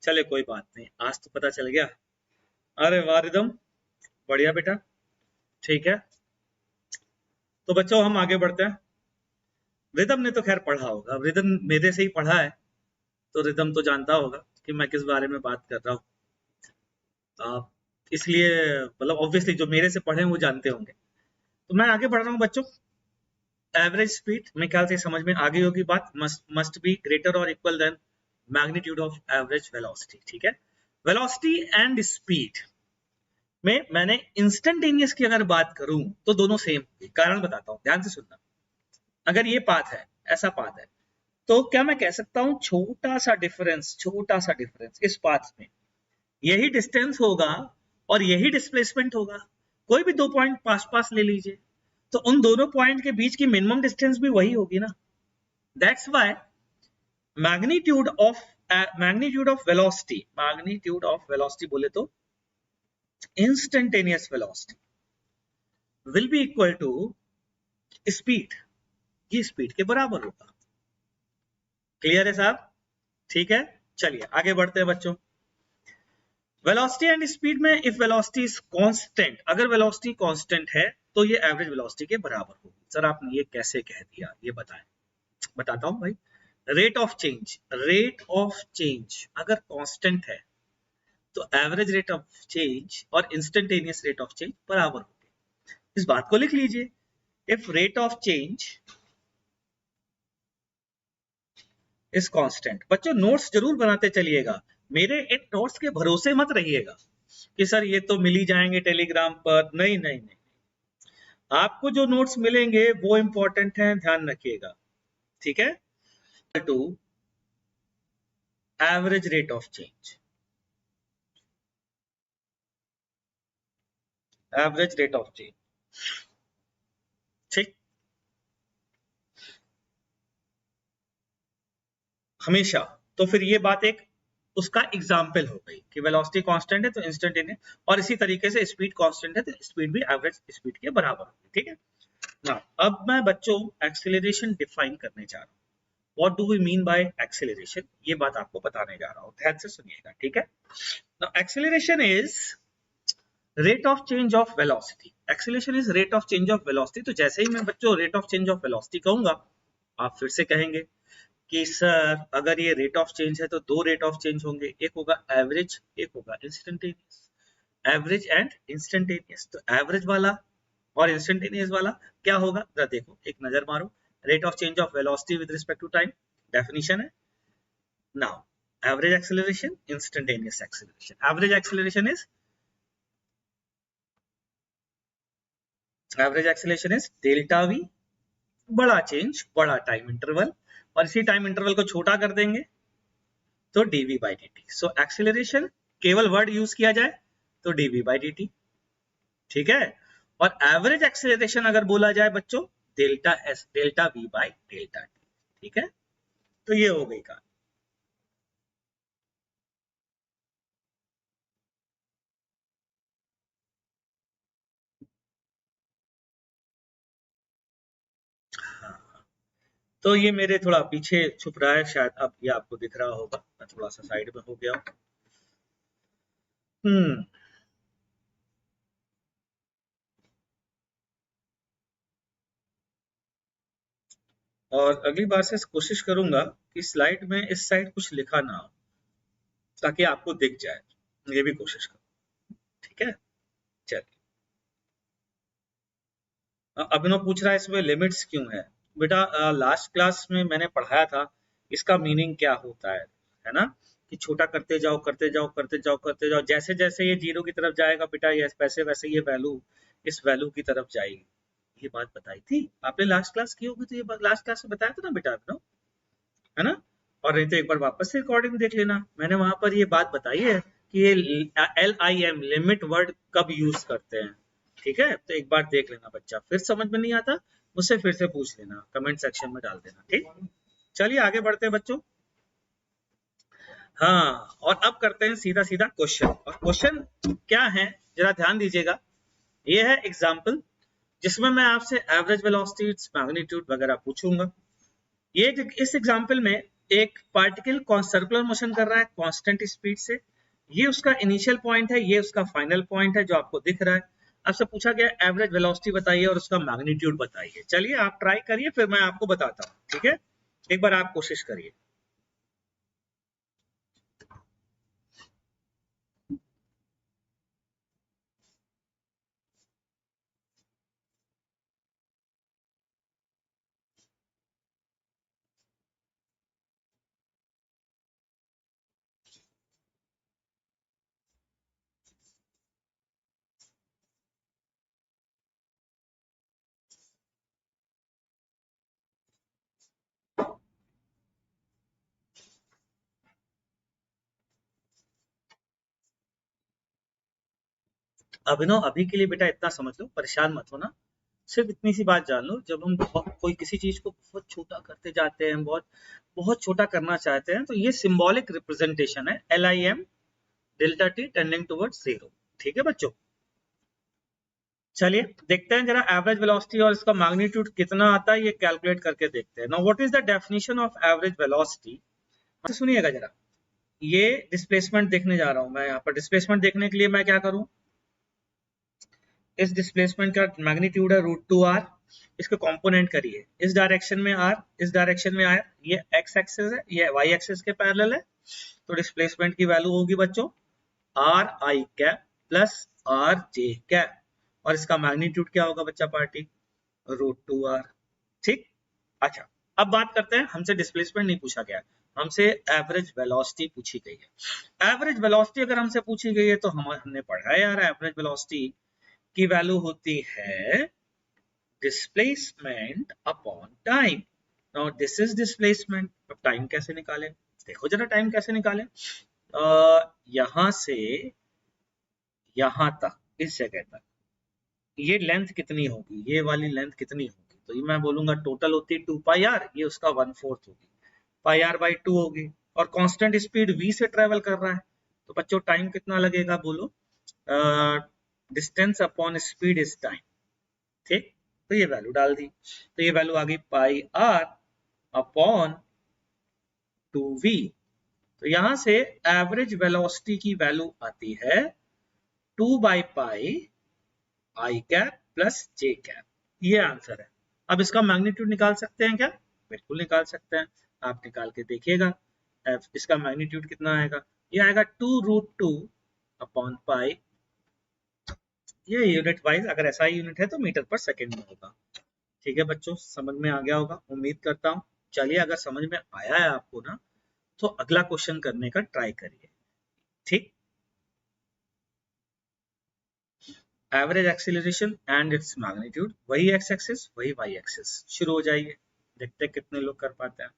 चले कोई बात नहीं, आज तो पता चल गया। अरे वाह रिदम, बढ़िया बेटा, ठीक है। तो बच्चों हम आगे बढ़ते हैं। रिदम ने तो खैर पढ़ा होगा, अब रिदम मेरे से ही पढ़ा है, तो रिदम तो जानता होगा कि मैं किस बारे में बात कर रहा हूँ। इसलिए मतलब ऑब्वियसली जो मेरे से पढ़े हैं वो जानते होंगे। तो मैं आगे बढ़ रहा हूँ बच्चों। एवरेज स्पीड मेरे ख्याल से समझ में आ गई होगी बात। मस्ट बी ग्रेटर और equal then magnitude of average velocity, ठीक है। वेलोसिटी एंड स्पीड में मैंने इंस्टेंटेनियस की अगर बात करूं तो दोनों सेम, कारण बताता हूं, ध्यान से सुनना। अगर ये पाथ है, ऐसा पाथ है, तो क्या मैं कह सकता हूं छोटा सा डिफरेंस इस पाथ में, यही डिस्टेंस होगा और यही डिस्प्लेसमेंट होगा। कोई भी दो पॉइंट पास पास ले लीजिए, तो उन दोनों पॉइंट के बीच की मिनिमम डिस्टेंस भी वही होगी ना। That's why magnitude of velocity बोले तो instantaneous velocity will be equal to speed. ये स्पीड के बराबर होगा। क्लियर है साहब? ठीक है, चलिए आगे बढ़ते हैं बच्चों। वेलोसिटी एंड स्पीड में इफ वेलोसिटी इज कांस्टेंट, अगर वेलोसिटी कांस्टेंट है तो ये एवरेज वेलोसिटी के बराबर होगी। सर आपने ये कैसे कह दिया, ये बताएं। बताता हूं भाई। रेट ऑफ चेंज अगर कांस्टेंट है तो एवरेज रेट ऑफ चेंज और इंस्टेंटेनियस रेट ऑफ चेंज बराबर होंगे। इस बात को लिख लीजिए। If rate of change is constant. बच्चों नोट्स जरूर बनाते चलिएगा, मेरे इन नोट्स के भरोसे मत रहिएगा कि सर ये तो मिल ही जाएंगे टेलीग्राम पर। नहीं नहीं नहीं, आपको जो नोट्स मिलेंगे वो इंपॉर्टेंट है, ध्यान रखिएगा, ठीक है। To average rate of change, average rate of change, ठीक। हमेशा। तो फिर ये बात एक उसका एग्जाम्पल हो गई कि वेलोसिटी कांस्टेंट है तो इंस्टेंटेनियस, और इसी तरीके से स्पीड कांस्टेंट है तो स्पीड भी एवरेज स्पीड के बराबर होगी, ठीक है ना। अब मैं बच्चों एक्सेलरेशन डिफाइन करने जा रहा हूँ। What do we mean by acceleration, ये बात आपको बताने जा रहा हूँ, ध्यान से सुनिएगा, ठीक है। Now acceleration is rate of change of velocity. Acceleration is rate of change of velocity. तो जैसे ही मैं बच्चों rate of change of velocity कहूंगा, आप फिर से कहेंगे कि सर अगर ये रेट ऑफ चेंज है तो दो रेट ऑफ चेंज होंगे, एक होगा एवरेज, एक होगा इंस्टेंटेनियस। एवरेज एंड इंस्टेंटेनियस, तो एवरेज वाला और इंस्टेंटेनियस वाला क्या होगा, जरा देखो, एक नजर मारो। Rate of change of velocity with respect to time, definition है। Now average acceleration, instantaneous acceleration. Average acceleration is delta V, बड़ा चेंज बड़ा टाइम इंटरवल, और इसी टाइम इंटरवल को छोटा कर देंगे तो dv by dt। So acceleration केवल वर्ड यूज किया जाए तो dv by dt, ठीक है। और एवरेज एक्सेलरेशन अगर बोला जाए बच्चों, delta S delta we by delta T. ठीक है, तो ये हो गई कहानी। हाँ, तो ये मेरे थोड़ा पीछे छुप रहा है, शायद अब ये आपको दिख रहा होगा, मैं थोड़ा सा साइड में हो गया हूँ। हम्म। और अगली बार से कोशिश करूंगा कि स्लाइड में इस साइड कुछ लिखा ना हो, ताकि आपको दिख जाए। ये भी कोशिश करूँ। ठीक है, चलिए। अभिनव पूछ रहा है इसमें लिमिट्स क्यों है। बेटा लास्ट क्लास में मैंने पढ़ाया था इसका मीनिंग क्या होता है ना, कि छोटा करते जाओ करते जाओ करते जाओ करते जाओ, जैसे जैसे ये जीरो की तरफ जाएगा बेटा, ये वैसे वैसे ये वैल्यू इस वैल्यू की तरफ जाएगी। ये बात बताई थी आपने, लास्ट क्लास की होगी, तो ये लास्ट क्लास में बताया था ना बेटा अभिनव, है ना। और नहीं तो एक बार वापस से रिकॉर्डिंग देख लेना, मैंने वहां पर ये बात बताई है कि ये LIM लिमिट वर्ड कब यूज करते हैं। ठीक है, तो एक बार देख लेना बच्चा, फिर समझ में नहीं आता मुझसे फिर से पूछ लेना, कमेंट सेक्शन में डाल देना। ठीक, चलिए आगे बढ़ते हैं बच्चों। हाँ, और अब करते हैं सीधा सीधा क्वेश्चन। और क्वेश्चन क्या है जरा ध्यान दीजिएगा। ये है एग्जाम्पल जिसमें मैं आपसे एवरेज वेलोसिटी, मैग्नीट्यूड वगैरह पूछूंगा। ये इस एग्जाम्पल में एक पार्टिकल सर्कुलर मोशन कर रहा है कांस्टेंट स्पीड से। ये उसका इनिशियल पॉइंट है, ये उसका फाइनल पॉइंट है जो आपको दिख रहा है। आपसे पूछा गया एवरेज वेलोसिटी बताइए और उसका मैग्नीट्यूड बताइए। चलिए आप ट्राई करिए, फिर मैं आपको बताता हूँ। ठीक है, एक बार आप कोशिश करिए। अभिनव अभी के लिए बेटा इतना समझ लो, परेशान मत होना। सिर्फ इतनी सी बात जान लो, जब हम बहुत कोई किसी चीज को बहुत छोटा करते जाते हैं, बहुत बहुत छोटा करना चाहते हैं, तो ये सिंबॉलिक रिप्रेजेंटेशन है, LIM delta T tending towards zero. ठीक है बच्चों, चलिए देखते हैं जरा एवरेज वेलोसिटी और इसका मैग्नीट्यूड कितना आता है, ये कैलकुलेट करके देखते हैं। Now what is the definition of average velocity. सुनिएगा जरा, ये डिस्प्लेसमेंट देखने जा रहा हूं मैं। यहाँ पर डिस्प्लेसमेंट देखने के लिए मैं क्या करूं, इस डिस्प्लेसमेंट का मैग्नीट्यूड है √2r, इसके कंपोनेंट करिए। इस डायरेक्शन में r, इस डायरेक्शन में r, ये x एक्सिस है, ये y एक्सिस के पैरेलल है। तो डिस्प्लेसमेंट की वैल्यू होगी बच्चों r i cap plus r j cap, और इसका मैग्नीट्यूड क्या होगा बच्चा पार्टी, √2r। ठीक, अच्छा अब बात करते हैं, हमसे डिस्प्लेसमेंट नहीं पूछा गया, हमसे एवरेज वेलोसिटी पूछी गई है। एवरेज वेलोसिटी अगर हमसे पूछी गई है तो हमने पढ़ा है यार, एवरेज वेलोसिटी की वैल्यू होती है displacement upon time. Now this is displacement, अब टाइम कैसे निकालें, देखो जरा टाइम कैसे निकालें। यहां से यहां तक, इस जगह तक ये लेंथ कितनी होगी, ये वाली लेंथ कितनी होगी, तो ये मैं बोलूंगा टोटल होती है 2πr, ये उसका 1/4 होगी, πr/2 होगी। और कांस्टेंट स्पीड v से ट्रेवल कर रहा है, तो बच्चों टाइम कितना लगेगा बोलो, distance upon speed is time. ठीक, तो ये वैल्यू डाल दी, तो ये वैल्यू आ गई πr/2v। तो यहां से एवरेज वेलोसिटी की वैल्यू आती है 2/π आई कैप प्लस जे कैप, ये आंसर है। अब इसका मैग्नीट्यूड निकाल सकते हैं क्या, बिल्कुल निकाल सकते हैं, आप निकाल के देखिएगा। इसका मैग्नीट्यूड कितना आएगा, ये आएगा 2√2 अपॉन पाई। ये यूनिट वाइज अगर SI यूनिट है तो मीटर पर सेकेंड में होगा। ठीक है बच्चों, समझ में आ गया होगा उम्मीद करता हूँ। चलिए अगर समझ में आया है आपको ना, तो अगला क्वेश्चन करने का ट्राई करिए। ठीक, average acceleration and its magnitude, वही x एक्सिस वही y एक्सिस, शुरू हो जाइए, देखते हैं कितने लोग कर पाते हैं।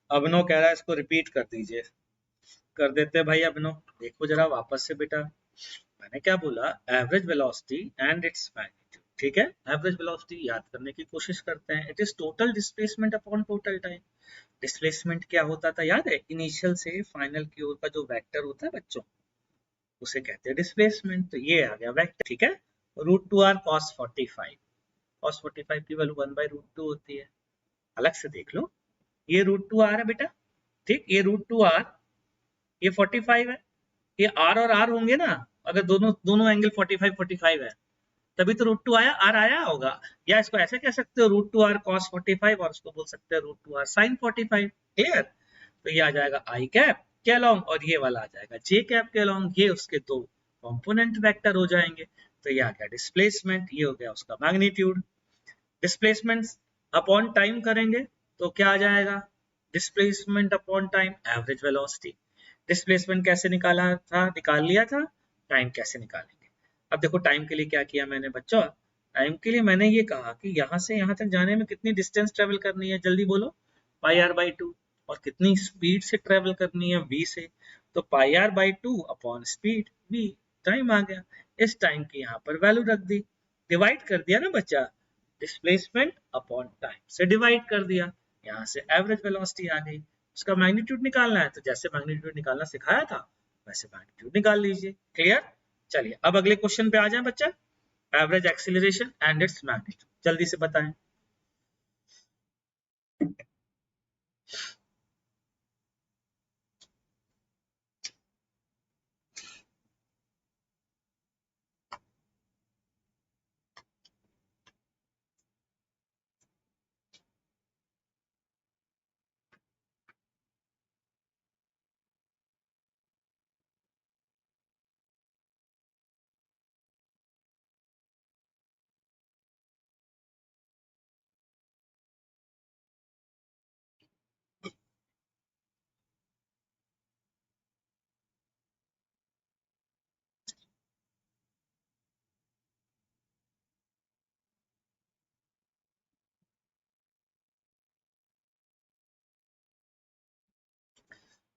अभिनव कह रहा है इसको रिपीट कर दीजिए। कर देते भाई अभिनव। देखो जरा वापस से बेटा, मैंने क्या बोला, average velocity and its magnitude. ठीक है, एवरेज वेलोसिटी याद करने की कोशिश करते हैं। It is total displacement upon total time. Displacement क्या होता था याद है, इनिशियल से फाइनल की ओर का जो वेक्टर होता है बच्चों, उसे कहते हैं डिस्प्लेसमेंट। तो ये आ गया वेक्टर। ठीक है, root two r cos 45। Cos 45 की वैल्यू 1/√2 होती है। अलग से देख लो, ये रूट टू आर है बेटा। ठीक, ये रूट टू आर, ये 45 है। ये आर और आर होंगे ना, अगर दोनों दोनों एंगल 45 45 है, तभी तो रूट टू आया, आर आया होगा। या इसको ऐसे कह सकते हो, रूट टू आर कॉस 45, और उसको बोल सकते हैं root two r sine 45। Clear? तो ये आ जाएगा आई कैप के अलोंग, और ये वाला आ जाएगा जे कैप के अलोंग। ये उसके दो कंपोनेंट वेक्टर हो जाएंगे। तो ये आ गया डिस्प्लेसमेंट, ये हो गया उसका मैग्नीट्यूड। डिस्प्लेसमेंट अपॉन टाइम करेंगे तो क्या आ जाएगा, displacement upon time average velocity. Displacement कैसे निकाला था, निकाल लिया था। टाइम कैसे निकालेंगे, अब देखो टाइम के लिए क्या किया मैंने बच्चों। टाइम के लिए मैंने ये कहा कि यहाँ से यहाँ तक जाने में कितनी डिस्टेंस ट्रेवल करनी है, जल्दी बोलो। पाई आर बाई टू। और कितनी स्पीड से ट्रेवल करनी है, वी से। तो pi are by two upon speed V. Time आ गया। इस टाइम की यहाँ पर वैल्यू रख दी, डिवाइड कर दिया ना बच्चा, डिस्प्लेसमेंट अपॉन टाइम से डिवाइड कर दिया। यहाँ से एवरेज वेलोसिटी आ गई। उसका मैग्नीट्यूड निकालना है, तो जैसे मैग्नीट्यूड निकालना सिखाया था वैसे मैग्नीट्यूड निकाल लीजिए। क्लियर? चलिए अब अगले क्वेश्चन पे आ जाए बच्चा। Average acceleration and its magnitude, जल्दी से बताएं।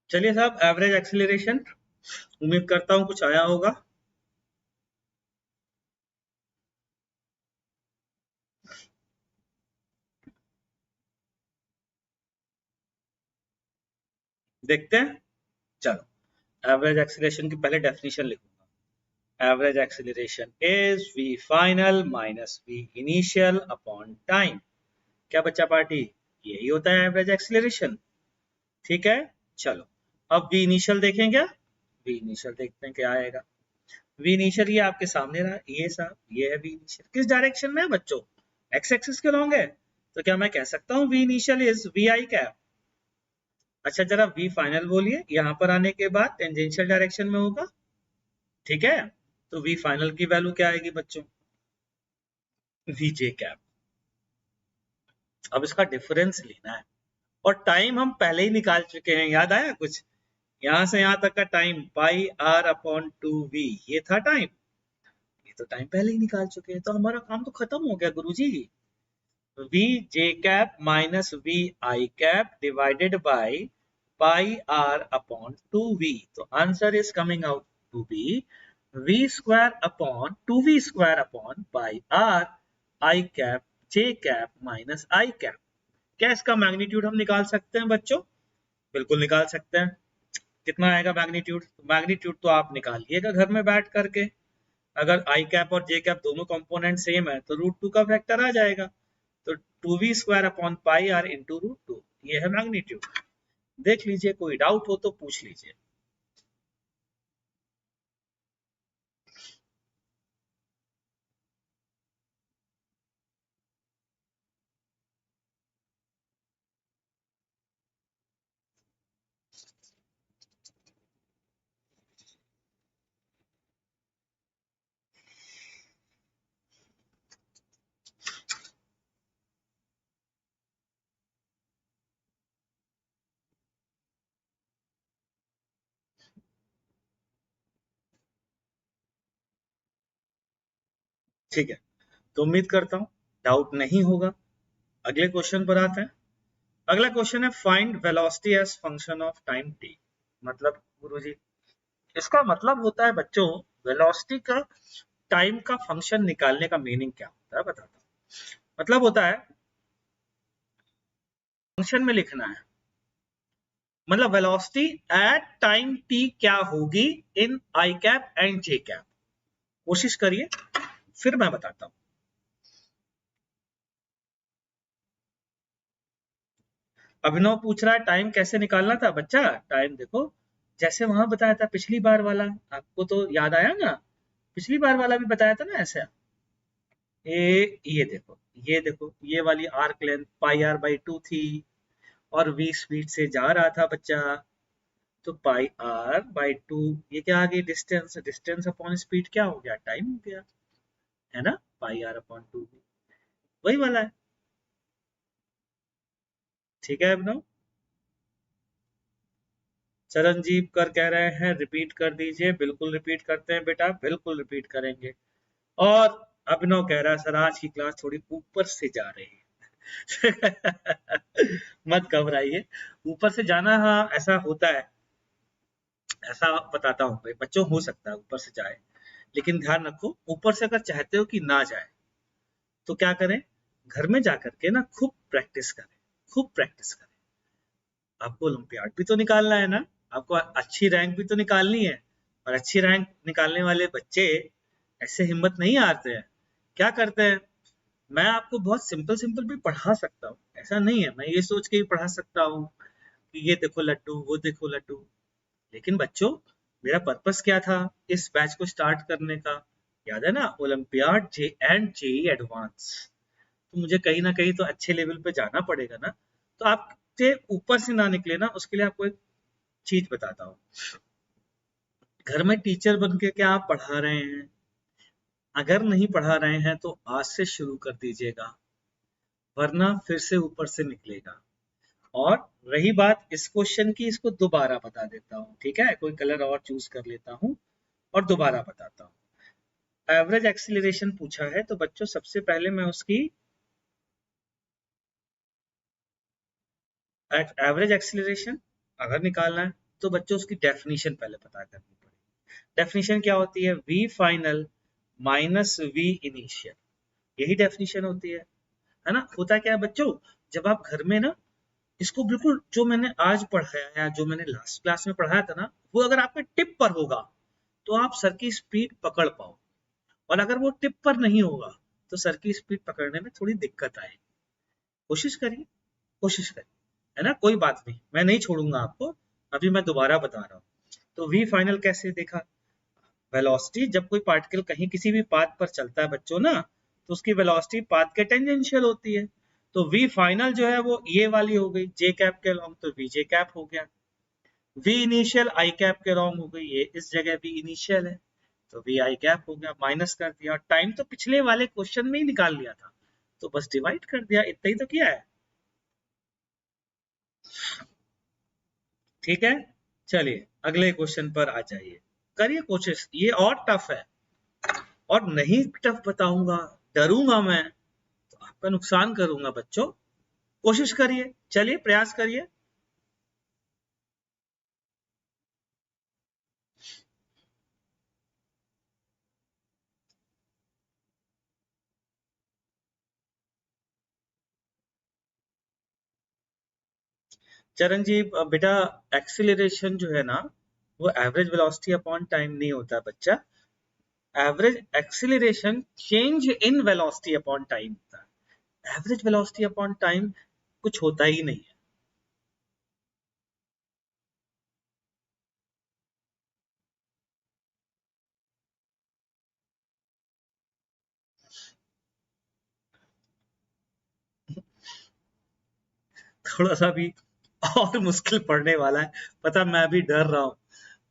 चलिए साहब, एवरेज एक्सीलरेशन, उम्मीद करता हूं कुछ आया होगा। देखते हैं। चलो, एवरेज एक्सीलरेशन की पहले डेफिनेशन लिखूंगा। Average acceleration is v final minus v initial upon time. क्या बच्चा पार्टी, यही होता है एवरेज एक्सीलरेशन। ठीक है, चलो अब v इनिशियल देखें क्या। v इनिशियल देखते हैं क्या आएगा। v इनिशियल ये आपके सामने रहा, ये साहब ये है v इनिशियल। किस डायरेक्शन में है बच्चों, x एक्सिस के लॉन्ग है। तो क्या मैं कह सकता हूँ v initial is vi cap. अच्छा जरा v फाइनल बोलिए, यहाँ पर आने के बाद टेंजेंशियल डायरेक्शन में होगा। ठीक है, तो v फाइनल की वैल्यू क्या आएगी बच्चों, vj कैप। अब इसका डिफरेंस लेना है, और टाइम हम पहले ही निकाल चुके हैं, याद आया कुछ। यहाँ से यहाँ तक का time pi are upon two v, ये था टाइम। ये तो टाइम पहले ही निकाल चुके हैं, तो हमारा काम तो खत्म हो गया गुरुजी। V J cap minus V I cap divided by pi are upon two V. तो answer is coming out to be V square upon two we square upon pi R I cap J cap minus I cap. क्या इसका मैग्नीट्यूड हम निकाल सकते हैं बच्चों? बिल्कुल निकाल सकते हैं। कितना आएगा मैग्नीट्यूड? मैग्नीट्यूड तो आप निकालिएगा घर में बैठ करके। अगर आई कैप और जे कैप दोनों कंपोनेंट सेम है तो रूट टू का फैक्टर आ जाएगा। तो two we square upon pi r into root two, ये है मैग्नीट्यूड। देख लीजिए, कोई डाउट हो तो पूछ लीजिए। ठीक है, तो उम्मीद करता हूँ डाउट नहीं होगा। अगले क्वेश्चन पर आते हैं। अगला क्वेश्चन है find velocity as function of time t. मतलब गुरुजी इसका मतलब होता है बच्चों वेलोसिटी का टाइम का फंक्शन निकालने का मीनिंग क्या होता है बताता हूं। मतलब होता है फंक्शन में लिखना है, मतलब वेलोसिटी एट टाइम टी क्या होगी इन आई कैप एंड जे कैप। कोशिश करिए फिर मैं बताता हूं। अभिनव पूछ रहा है टाइम कैसे निकालना था बच्चा। टाइम देखो जैसे वहां बताया था पिछली बार वाला, आपको तो याद आया ना, पिछली बार वाला भी बताया था ना ऐसा। ये देखो ये वाली arc length pi are by 2 थी और v स्पीड से जा रहा था बच्चा, तो पाई आर बाई 2 ये क्या आ गई डिस्टेंस, डिस्टेंस अपॉन स्पीड क्या हो गया टाइम हो गया, है ना, पाई आर अपॉन 2 वही वाला है। ठीक है अभिनव। चरणजीव कर कह रहे हैं रिपीट कर दीजिए, बिल्कुल रिपीट करते हैं बेटा, बिल्कुल रिपीट करेंगे। और अभिनव कह रहा है सर आज की क्लास थोड़ी ऊपर से जा रही है। मत घबराइए, ऊपर से जाना हाँ ऐसा होता है, ऐसा बताता हूँ भाई बच्चों हो सकता है ऊपर से जाए, लेकिन ध्यान रखो ऊपर से अगर चाहते हो कि ना जाए तो क्या करें, घर में जाकर के ना खूब प्रैक्टिस करें, खूब प्रैक्टिस करें। आपको ओलंपियाड भी तो निकालना है ना, आपको अच्छी रैंक भी तो निकालनी है, और अच्छी रैंक निकालने वाले बच्चे ऐसे हिम्मत नहीं हारते हैं। क्या करते हैं, मैं आपको बहुत सिंपल सिंपल भी पढ़ा सकता हूँ, ऐसा नहीं है मैं ये सोच के भी पढ़ा सकता हूँ कि ये देखो लड्डू वो देखो लड्डू, लेकिन बच्चों मेरा पर्पस क्या था इस बैच को स्टार्ट करने का, याद है ना, olympiad JEE and JEE advance. तो मुझे कहीं ना कहीं तो अच्छे लेवल पे जाना पड़ेगा ना, तो आपसे ऊपर से ना निकले ना, उसके लिए आपको एक चीज बताता हूँ। घर में टीचर बन के क्या आप पढ़ा रहे हैं, अगर नहीं पढ़ा रहे हैं तो आज से शुरू कर दीजिएगा, वरना फिर से ऊपर से निकलेगा। और रही बात इस क्वेश्चन की, इसको दोबारा बता देता हूँ, ठीक है, कोई कलर और चूज कर लेता हूँ और दोबारा बताता हूँ। एवरेज एक्सीलरेशन पूछा है तो बच्चों सबसे पहले मैं उसकी एवरेज एक्सीलरेशन अगर निकालना है तो बच्चों उसकी डेफिनेशन पहले पता करनी पड़ेगी। डेफिनेशन क्या होती है, v final minus v initial, यही डेफिनेशन होती है ना। होता क्या है बच्चों, जब आप घर में ना इसको बिल्कुल जो मैंने आज पढ़ाया या जो मैंने लास्ट क्लास में पढ़ाया था ना, वो अगर आपके टिप पर होगा तो आप सर की स्पीड पकड़ पाओ, और अगर वो टिप पर नहीं होगा तो सर की स्पीड पकड़ने में थोड़ी दिक्कत आए। कोशिश करिए, कोशिश करिए, है ना, कोई बात नहीं, मैं नहीं छोड़ूंगा आपको। अभी मैं दोबारा बता रहा हूँ। तो वी फाइनल कैसे देखा, वेलोसिटी जब कोई पार्टिकल कहीं किसी भी पाथ पर चलता है बच्चों ना, तो उसकी वेलोसिटी पाथ के टेंजेंशियल होती है। तो वी फाइनल जो है वो ये वाली हो गई जे कैप के लॉन्ग, तो वी जे कैप हो गया। वी इनिशियल आई कैप के लॉन्ग हो गई, ये इस जगह वी इनिशियल है तो वी आई कैप हो गया, माइनस कर दिया। टाइम तो पिछले वाले क्वेश्चन में ही निकाल लिया था, तो बस डिवाइड कर दिया, इतना ही तो किया है। ठीक है, चलिए अगले क्वेश्चन पर आ जाइए, करिए कोशिश, ये और टफ है, और नहीं टफ बताऊंगा डरूंगा मैं तो आपका नुकसान करूंगा बच्चों। कोशिश करिए, चलिए प्रयास करिए। चरणजीव बेटा एक्सीलरेशन जो है ना वो एवरेज वेलोसिटी अपॉन टाइम नहीं होता बच्चा, average acceleration change in velocity upon time होता है, एवरेज वेलोसिटी अपॉन टाइम कुछ होता ही नहीं है। थोड़ा सा भी और मुश्किल पड़ने वाला है, पता मैं भी डर रहा हूँ,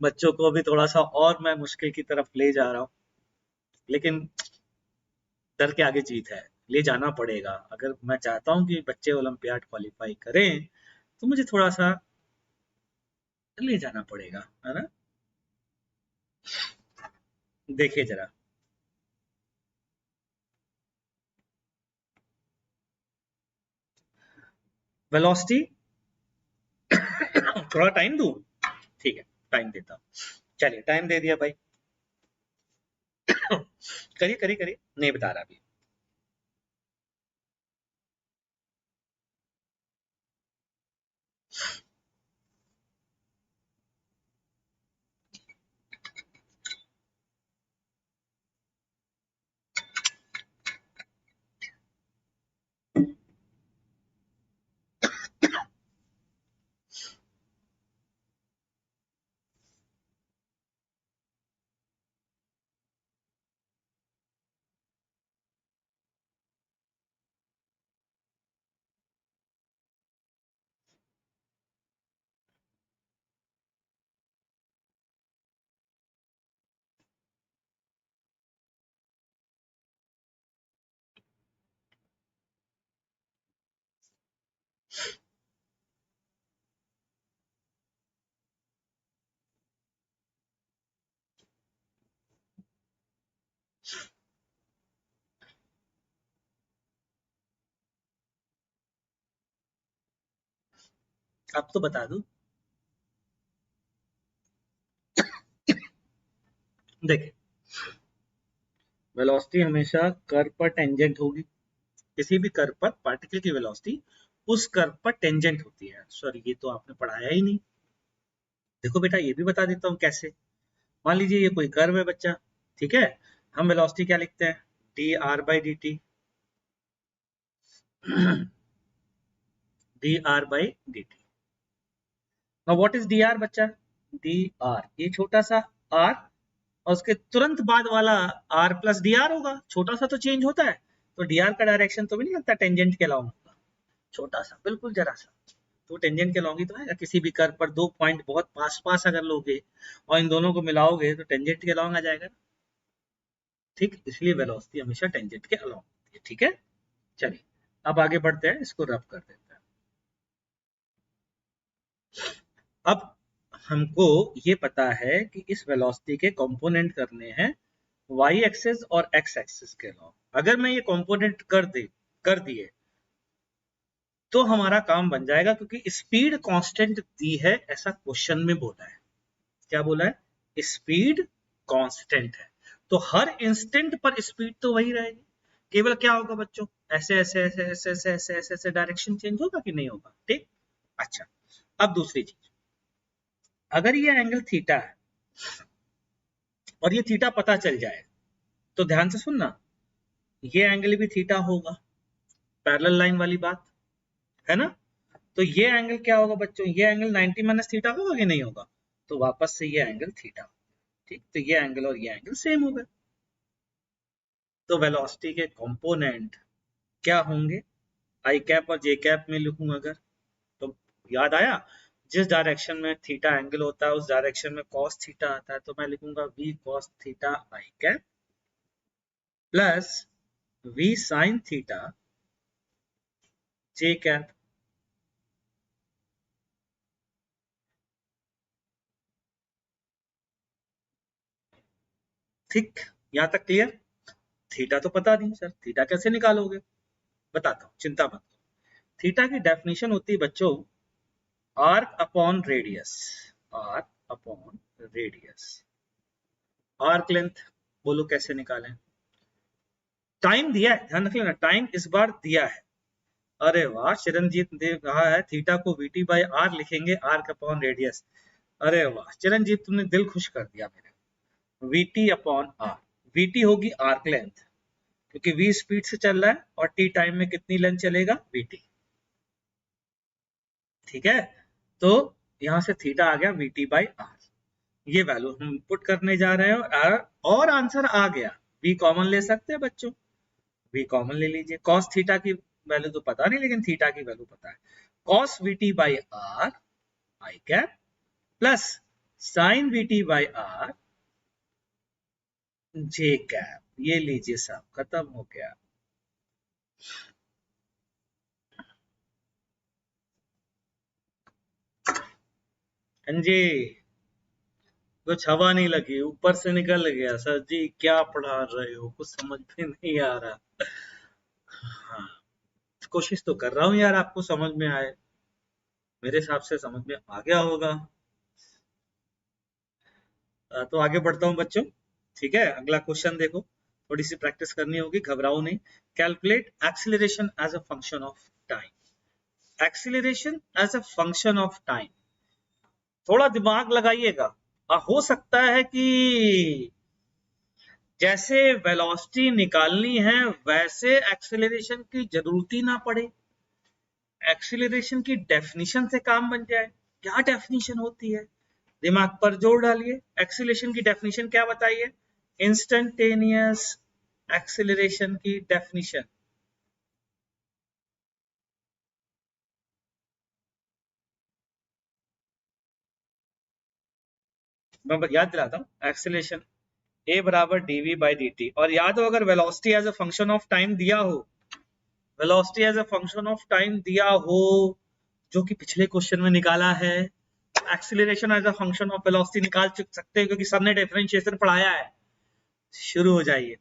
बच्चों को भी थोड़ा सा और मैं मुश्किल की तरफ ले जा रहा हूँ, लेकिन डर के आगे जीत है, ले जाना पड़ेगा। अगर मैं चाहता हूँ कि बच्चे ओलंपियाड क्वालिफाई करें तो मुझे थोड़ा सा ले जाना पड़ेगा, है ना। देखिए जरा, वेलोसिटी थोड़ा टाइम दूं? ठीक है, टाइम देता हूं। चलिए टाइम दे दिया भाई। करिए करिए करिए, नहीं बता रहा अभी। अब तो बता दूं, देखिए वेलोसिटी हमेशा कर्व पर टेंजेंट होगी। किसी भी कर्व पर पार्टिकल की वेलोसिटी उस कर्व पर टेंजेंट होती है। सॉरी, ये तो आपने पढ़ाया ही नहीं। देखो बेटा, ये भी बता देता हूँ कैसे। मान लीजिए ये कोई कर्व है बच्चा, ठीक है। हम वेलोसिटी क्या लिखते हैं? D R by D T. D R by D T. Now what is D R बच्चा? डी आर, ये छोटा सा आर और उसके तुरंत बाद वाला आर प्लस डी आर होगा। छोटा सा तो चेंज होता है, तो डी आर का डायरेक्शन तो भी नहीं लगता टेंजेंट के अलाउंग होगा। छोटा सा, बिल्कुल जरा सा, तो टेंजेंट के लॉन्ग ही तो है। किसी भी कर्व पर दो पॉइंट बहुत पास पास अगर लोगे और इन दोनों को मिलाओगे तो टेंजेंट के लॉन्ग आ जाएगा। ठीक, इसलिए वेलोसिटी हमेशा टेंजेंट के अलाउंग होती है। ठीक है, चलिए अब आगे बढ़ते हैं, इसको रब कर देते हैं। अब हमको ये पता है कि इस वेलोसिटी के कंपोनेंट करने हैं वाई एक्सिस और एक्स एक्सिस के लॉन्ग। अगर मैं ये कंपोनेंट कर दिए तो हमारा काम बन जाएगा, क्योंकि स्पीड कांस्टेंट दी है ऐसा क्वेश्चन में बोला है। क्या बोला है? स्पीड कांस्टेंट है, तो हर इंस्टेंट पर स्पीड तो वही रहेगी। केवल क्या होगा बच्चों, ऐसे ऐसे ऐसे ऐसे ऐसे ऐसे ऐसे ऐसे डायरेक्शन चेंज होगा कि नहीं होगा? ठीक। अच्छा, अब दूसरी चीज, अगर ये एंगल थीटा है और ये थीटा पता चल जाए तो ध्यान से सुनना, ये एंगल भी थीटा होगा, पैरेलल लाइन वाली बात है ना। तो ये एंगल क्या होगा बच्चों? ये एंगल 90 माइनस थीटा होगा कि नहीं होगा? तो वापस से ये एंगल थीटा। ठीक, तो ये एंगल और ये एंगल सेम हो गए। तो वेलोसिटी के कंपोनेंट क्या होंगे? आई कैप और जे कैप में लिखूं अगर, तो याद आया, जिस डायरेक्शन में थीटा एंगल होता है उस डायरेक्शन में कॉस थीटा आता है, तो मैं लिखूंगा v cos theta i cap plus v sine theta j cap. ठीक, यहां तक क्लियर? थीटा तो पता नहीं सर, थीटा कैसे निकालोगे? बताता हूं, चिंता मत करो। थीटा की डेफिनेशन होती है बच्चों arc upon radius. Arc upon radius. Arc length बोलो कैसे निकालें? टाइम दिया है, ध्यान रख लेना, टाइम इस बार दिया है। अरे वाह, चिरंजीत ने कहा है थीटा को वीटी बाई आर लिखेंगे, आर्क अपॉन रेडियस। अरे वाह चिरंजीत, तुमने दिल खुश कर दिया मेरे। वीटी अपॉन आर, वीटी होगी आर्क लेंथ, क्योंकि वी स्पीड से चल रहा है और टी टाइम में कितनी लेंथ चलेगा? वीटी। ठीक है, तो यहां से थीटा आ गया वीटी बाई आर। ये वैल्यू हम पुट करने जा रहे हैं और आंसर आ गया। वी कॉमन ले सकते हैं बच्चों, वी कॉमन ले लीजिए। कॉस थीटा की वैल्यू तो पता नहीं, लेकिन थीटा की वैल्यू पता है। Cos VT by are I cap plus sign VT by R J cap. ये लीजिए साहब, खत्म हो गया। हाँ जी, कुछ हवा नहीं लगी, ऊपर से निकल गया। सर जी क्या पढ़ा रहे हो, कुछ समझ में नहीं आ रहा। हाँ, कोशिश तो कर रहा हूं यार आपको समझ में आए, मेरे हिसाब से समझ में आ गया होगा। तो आगे बढ़ता हूं बच्चों, ठीक है। अगला क्वेश्चन देखो, थोड़ी सी प्रैक्टिस करनी होगी, घबराओ नहीं। Calculate acceleration as a function of time. Acceleration as a function of time, थोड़ा दिमाग लगाइएगा। हो सकता है कि जैसे वेलोसिटी निकालनी है वैसे एक्सेलरेशन की जरूरत ही ना पड़े, एक्सेलरेशन की डेफिनेशन से काम बन जाए। क्या डेफिनेशन होती है, दिमाग पर जोर डालिए। एक्सेलरेशन की डेफिनेशन क्या बताइए, इंस्टेंटेनियस एक्सेलरेशन की डेफिनेशन। मैं याद दिलाता हूँ, एक्सेलरेशन a बराबर dv बाई dt, और याद हो अगर velocity as a function of time दिया हो, velocity as a function of time दिया हो, जो कि पिछले क्वेश्चन में निकाला है, acceleration as a function of velocity निकाल सकते हैं क्योंकि सर ने डिफरेंशिएशन पढ़ाया है। शुरू हो जाइए,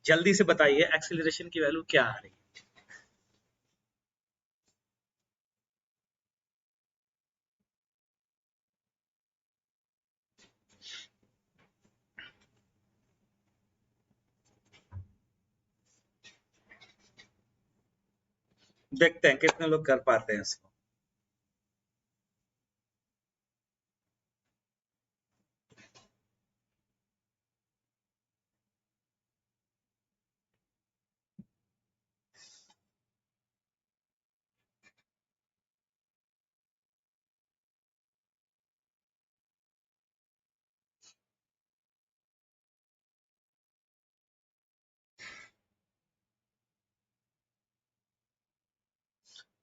जल्दी से बताइए एक्सीलरेशन की वैल्यू क्या आ रही है। देखते हैं कितने लोग कर पाते हैं इसको।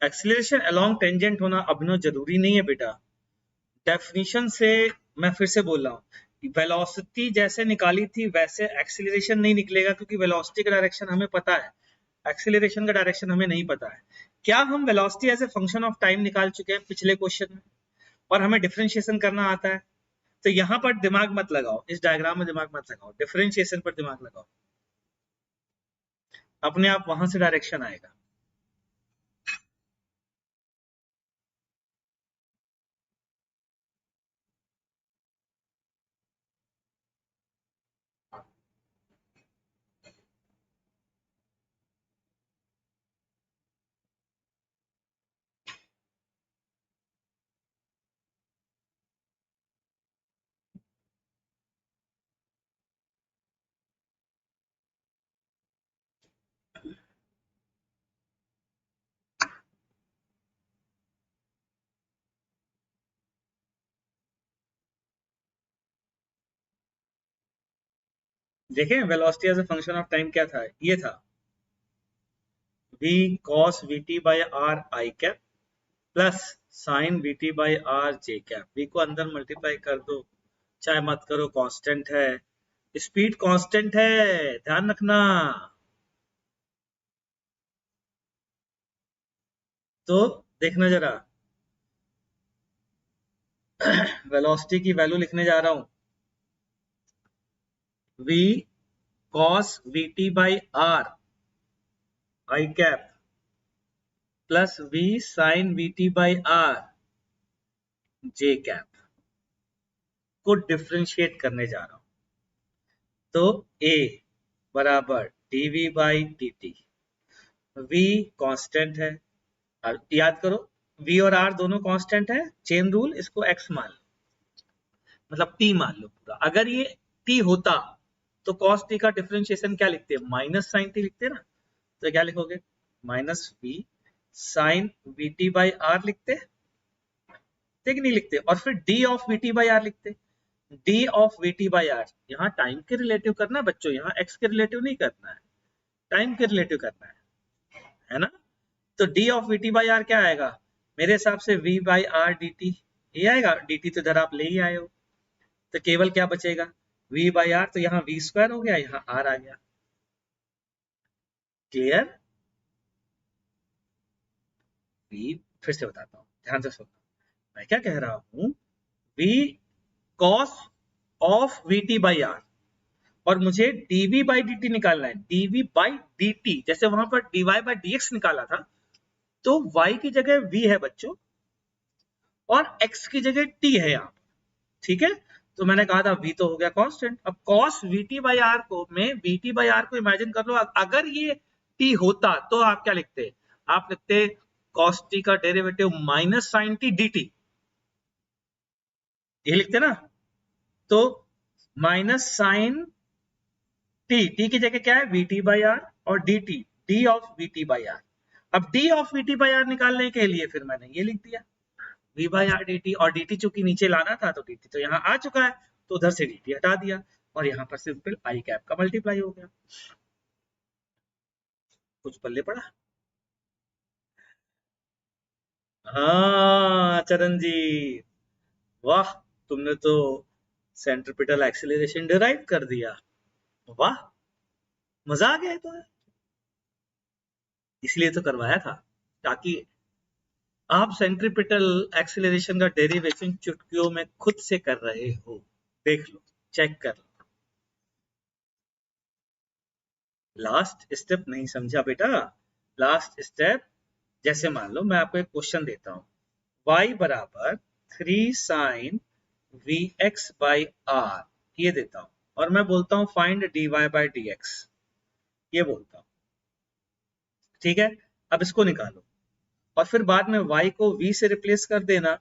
एक्सीलरेशन अलोंग टेंजेंट होना अभिनव जरूरी नहीं है बेटा, डेफिनेशन से मैं फिर से बोल रहा हूँ, वेलोसिटी जैसे निकाली थी वैसे एक्सीलरेशन नहीं निकलेगा क्योंकि वेलोसिटी का डायरेक्शन हमें पता है, एक्सीलरेशन का डायरेक्शन हमें नहीं पता है। क्या हम velocity as a function of time निकाल चुके हैं पिछले क्वेश्चन में, और हमें डिफरेंशिएशन करना आता है। तो यहाँ पर दिमाग मत लगाओ, इस डायग्राम में दिमाग मत लगाओ, डिफरेंशिएशन पर दिमाग लगाओ, अपने आप वहां से डायरेक्शन आएगा। देखें velocity as a function of time क्या था, ये था v cos vt by r I cap plus sign vt by r j cap. v को अंदर मल्टीप्लाई कर दो, चाहे मत करो, कांस्टेंट है, स्पीड कांस्टेंट है, ध्यान रखना। तो देखना जरा, वेलोसिटी की वैल्यू लिखने जा रहा हूं, v cos vt by r I cap plus v sin vt by r j cap को डिफरेंशिएट करने जा रहा हूं। तो a बराबर dv by dt, v constant है, और याद करो v और r दोनों कांस्टेंट है, चेन रूल, इसको x मान लो, मतलब t मान लो पूरा। अगर ये t होता तो cos t का डिफरेंशिएशन क्या लिखते हैं, माइनस साइन t लिखते हैं ना, तो क्या लिखोगे, minus v sine vt by r लिखते, ठीक नहीं लिखते, और फिर d of vt by r लिखते। d of vt by r, यहाँ टाइम के रिलेटिव करना है बच्चों, यहाँ x के रिलेटिव नहीं करना है, टाइम के रिलेटिव करना है ना। तो d of vt by r क्या आएगा, मेरे हिसाब से v बाई r dt, ये आएगा, dt तो इधर आप ले ही आए हो, तो केवल क्या बचेगा, v बाई r, तो यहाँ v स्क्वायर हो गया, यहाँ r आ गया। क्लियर, v फिर से बताता हूँ, ध्यान से सुनना, मैं क्या कह रहा हूँ, v cos of vt by r, और मुझे dv बाई dt निकालना है, dv बाई dt, जैसे वहां पर dy बाई dx निकाला था, तो y की जगह v है बच्चों और x की जगह t है यहाँ, ठीक है। तो मैंने कहा था v तो हो गया कांस्टेंट। अब cos vt by r को में vt by r को इमेजिन कर लो, अगर ये t होता तो आप क्या लिखते, आप लिखते cos t का derivative minus sine t dt, ये लिखते ना। तो माइनस साइन t की जगह क्या है vt by r और dt d of vt by r। अब d of vt by r निकालने के लिए फिर मैंने ये लिख दिया v by r dt, और dt चूंकि नीचे लाना था तो dt तो यहाँ आ चुका है, तो उधर से dt हटा दिया और यहाँ पर सिंपल i कैप का मल्टीप्लाई हो गया। कुछ पल्ले पड़ा? हाँ चरण जी, वाह, तुमने तो सेंट्रिपिटल एक्सीलरेशन डिराइव कर दिया, वाह, मजा आ गया। तो इसलिए तो करवाया था, ताकि आप सेंट्रिपिटल एक्सीलरेशन का डेरिवेशन चुटकियों में खुद से कर रहे हो। देख लो, चेक कर लो। लास्ट स्टेप नहीं समझा बेटा? लास्ट स्टेप, जैसे मान लो मैं आपको एक क्वेश्चन देता हूं, y बराबर 3 sine v x by r, ये देता हूं, और मैं बोलता हूं find dy by d x, ये बोलता हूं, ठीक है। अब इसको निकालो और फिर बाद में y को v से रिप्लेस कर देना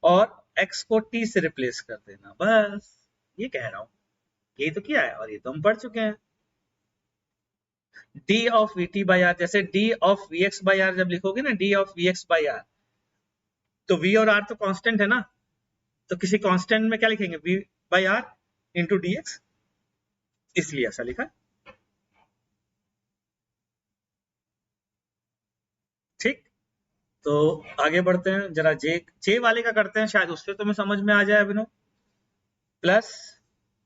और x को t से रिप्लेस कर देना, बस ये कह रहा हूं, यही तो किया है और ये तो हम पढ़ चुके हैं। d of vt by r, जैसे d of vx by r जब लिखोगे ना, d of vx by r, तो v और r तो कांस्टेंट है ना, तो किसी कांस्टेंट में क्या लिखेंगे, v by r into d x, इसलिए ऐसा लिखा, ठीक। तो आगे बढ़ते हैं, जरा जे वाले का करते हैं, शायद उससे तुम्हें समझ में आ जाए अभिनव। प्लस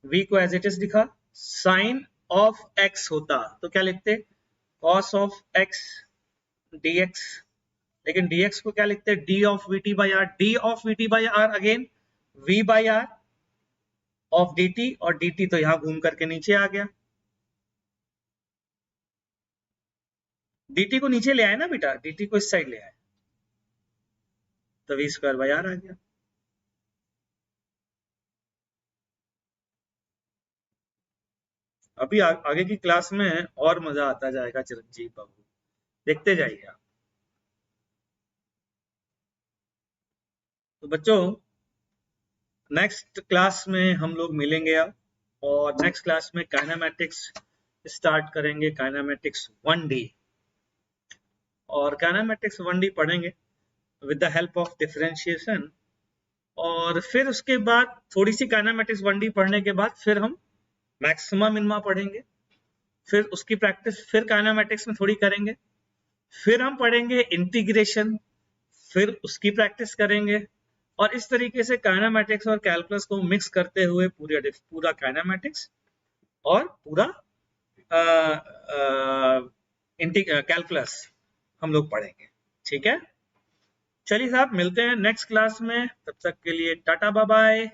v को एज इट इज लिखा, साइन ऑफ x होता तो क्या लिखते, cos ऑफ x dx, लेकिन dx को क्या लिखते, d of vt by r, d of vt by r again v by r of dt, और dt तो यहां घूम करके नीचे आ गया, dt को नीचे ले आए ना बेटा, dt को इस साइड ले आए, तो v स्क्वायर बाई आर आ गया। अभी आगे की क्लास में और मजा आता जाएगा चिरंजीव बाबू, देखते जाइए आप। तो बच्चों नेक्स्ट क्लास में हम लोग मिलेंगे अब, और नेक्स्ट क्लास में काइनेमेटिक्स स्टार्ट करेंगे, काइनेमेटिक्स 1D, और काइनेमेटिक्स 1D पढ़ेंगे with the help of differentiation, और फिर उसके बाद थोड़ी सी काइनेमेटिक्स 1D पढ़ने के बाद फिर हम मैक्सिमा मिनिमा पढ़ेंगे, फिर उसकी प्रैक्टिस फिर काइनेमेटिक्स में थोड़ी करेंगे, फिर हम पढ़ेंगे इंटीग्रेशन, फिर उसकी प्रैक्टिस करेंगे, और इस तरीके से काइनेमेटिक्स और कैलकुलस को मिक्स करते हुए पूरा काइनेमेटिक्स और पूरा कैलकुलस हम लोग पढ़ेंगे, ठीक है। चलिए साहब, मिलते हैं नेक्स्ट क्लास में, तब तक के लिए टाटा बाय बाय।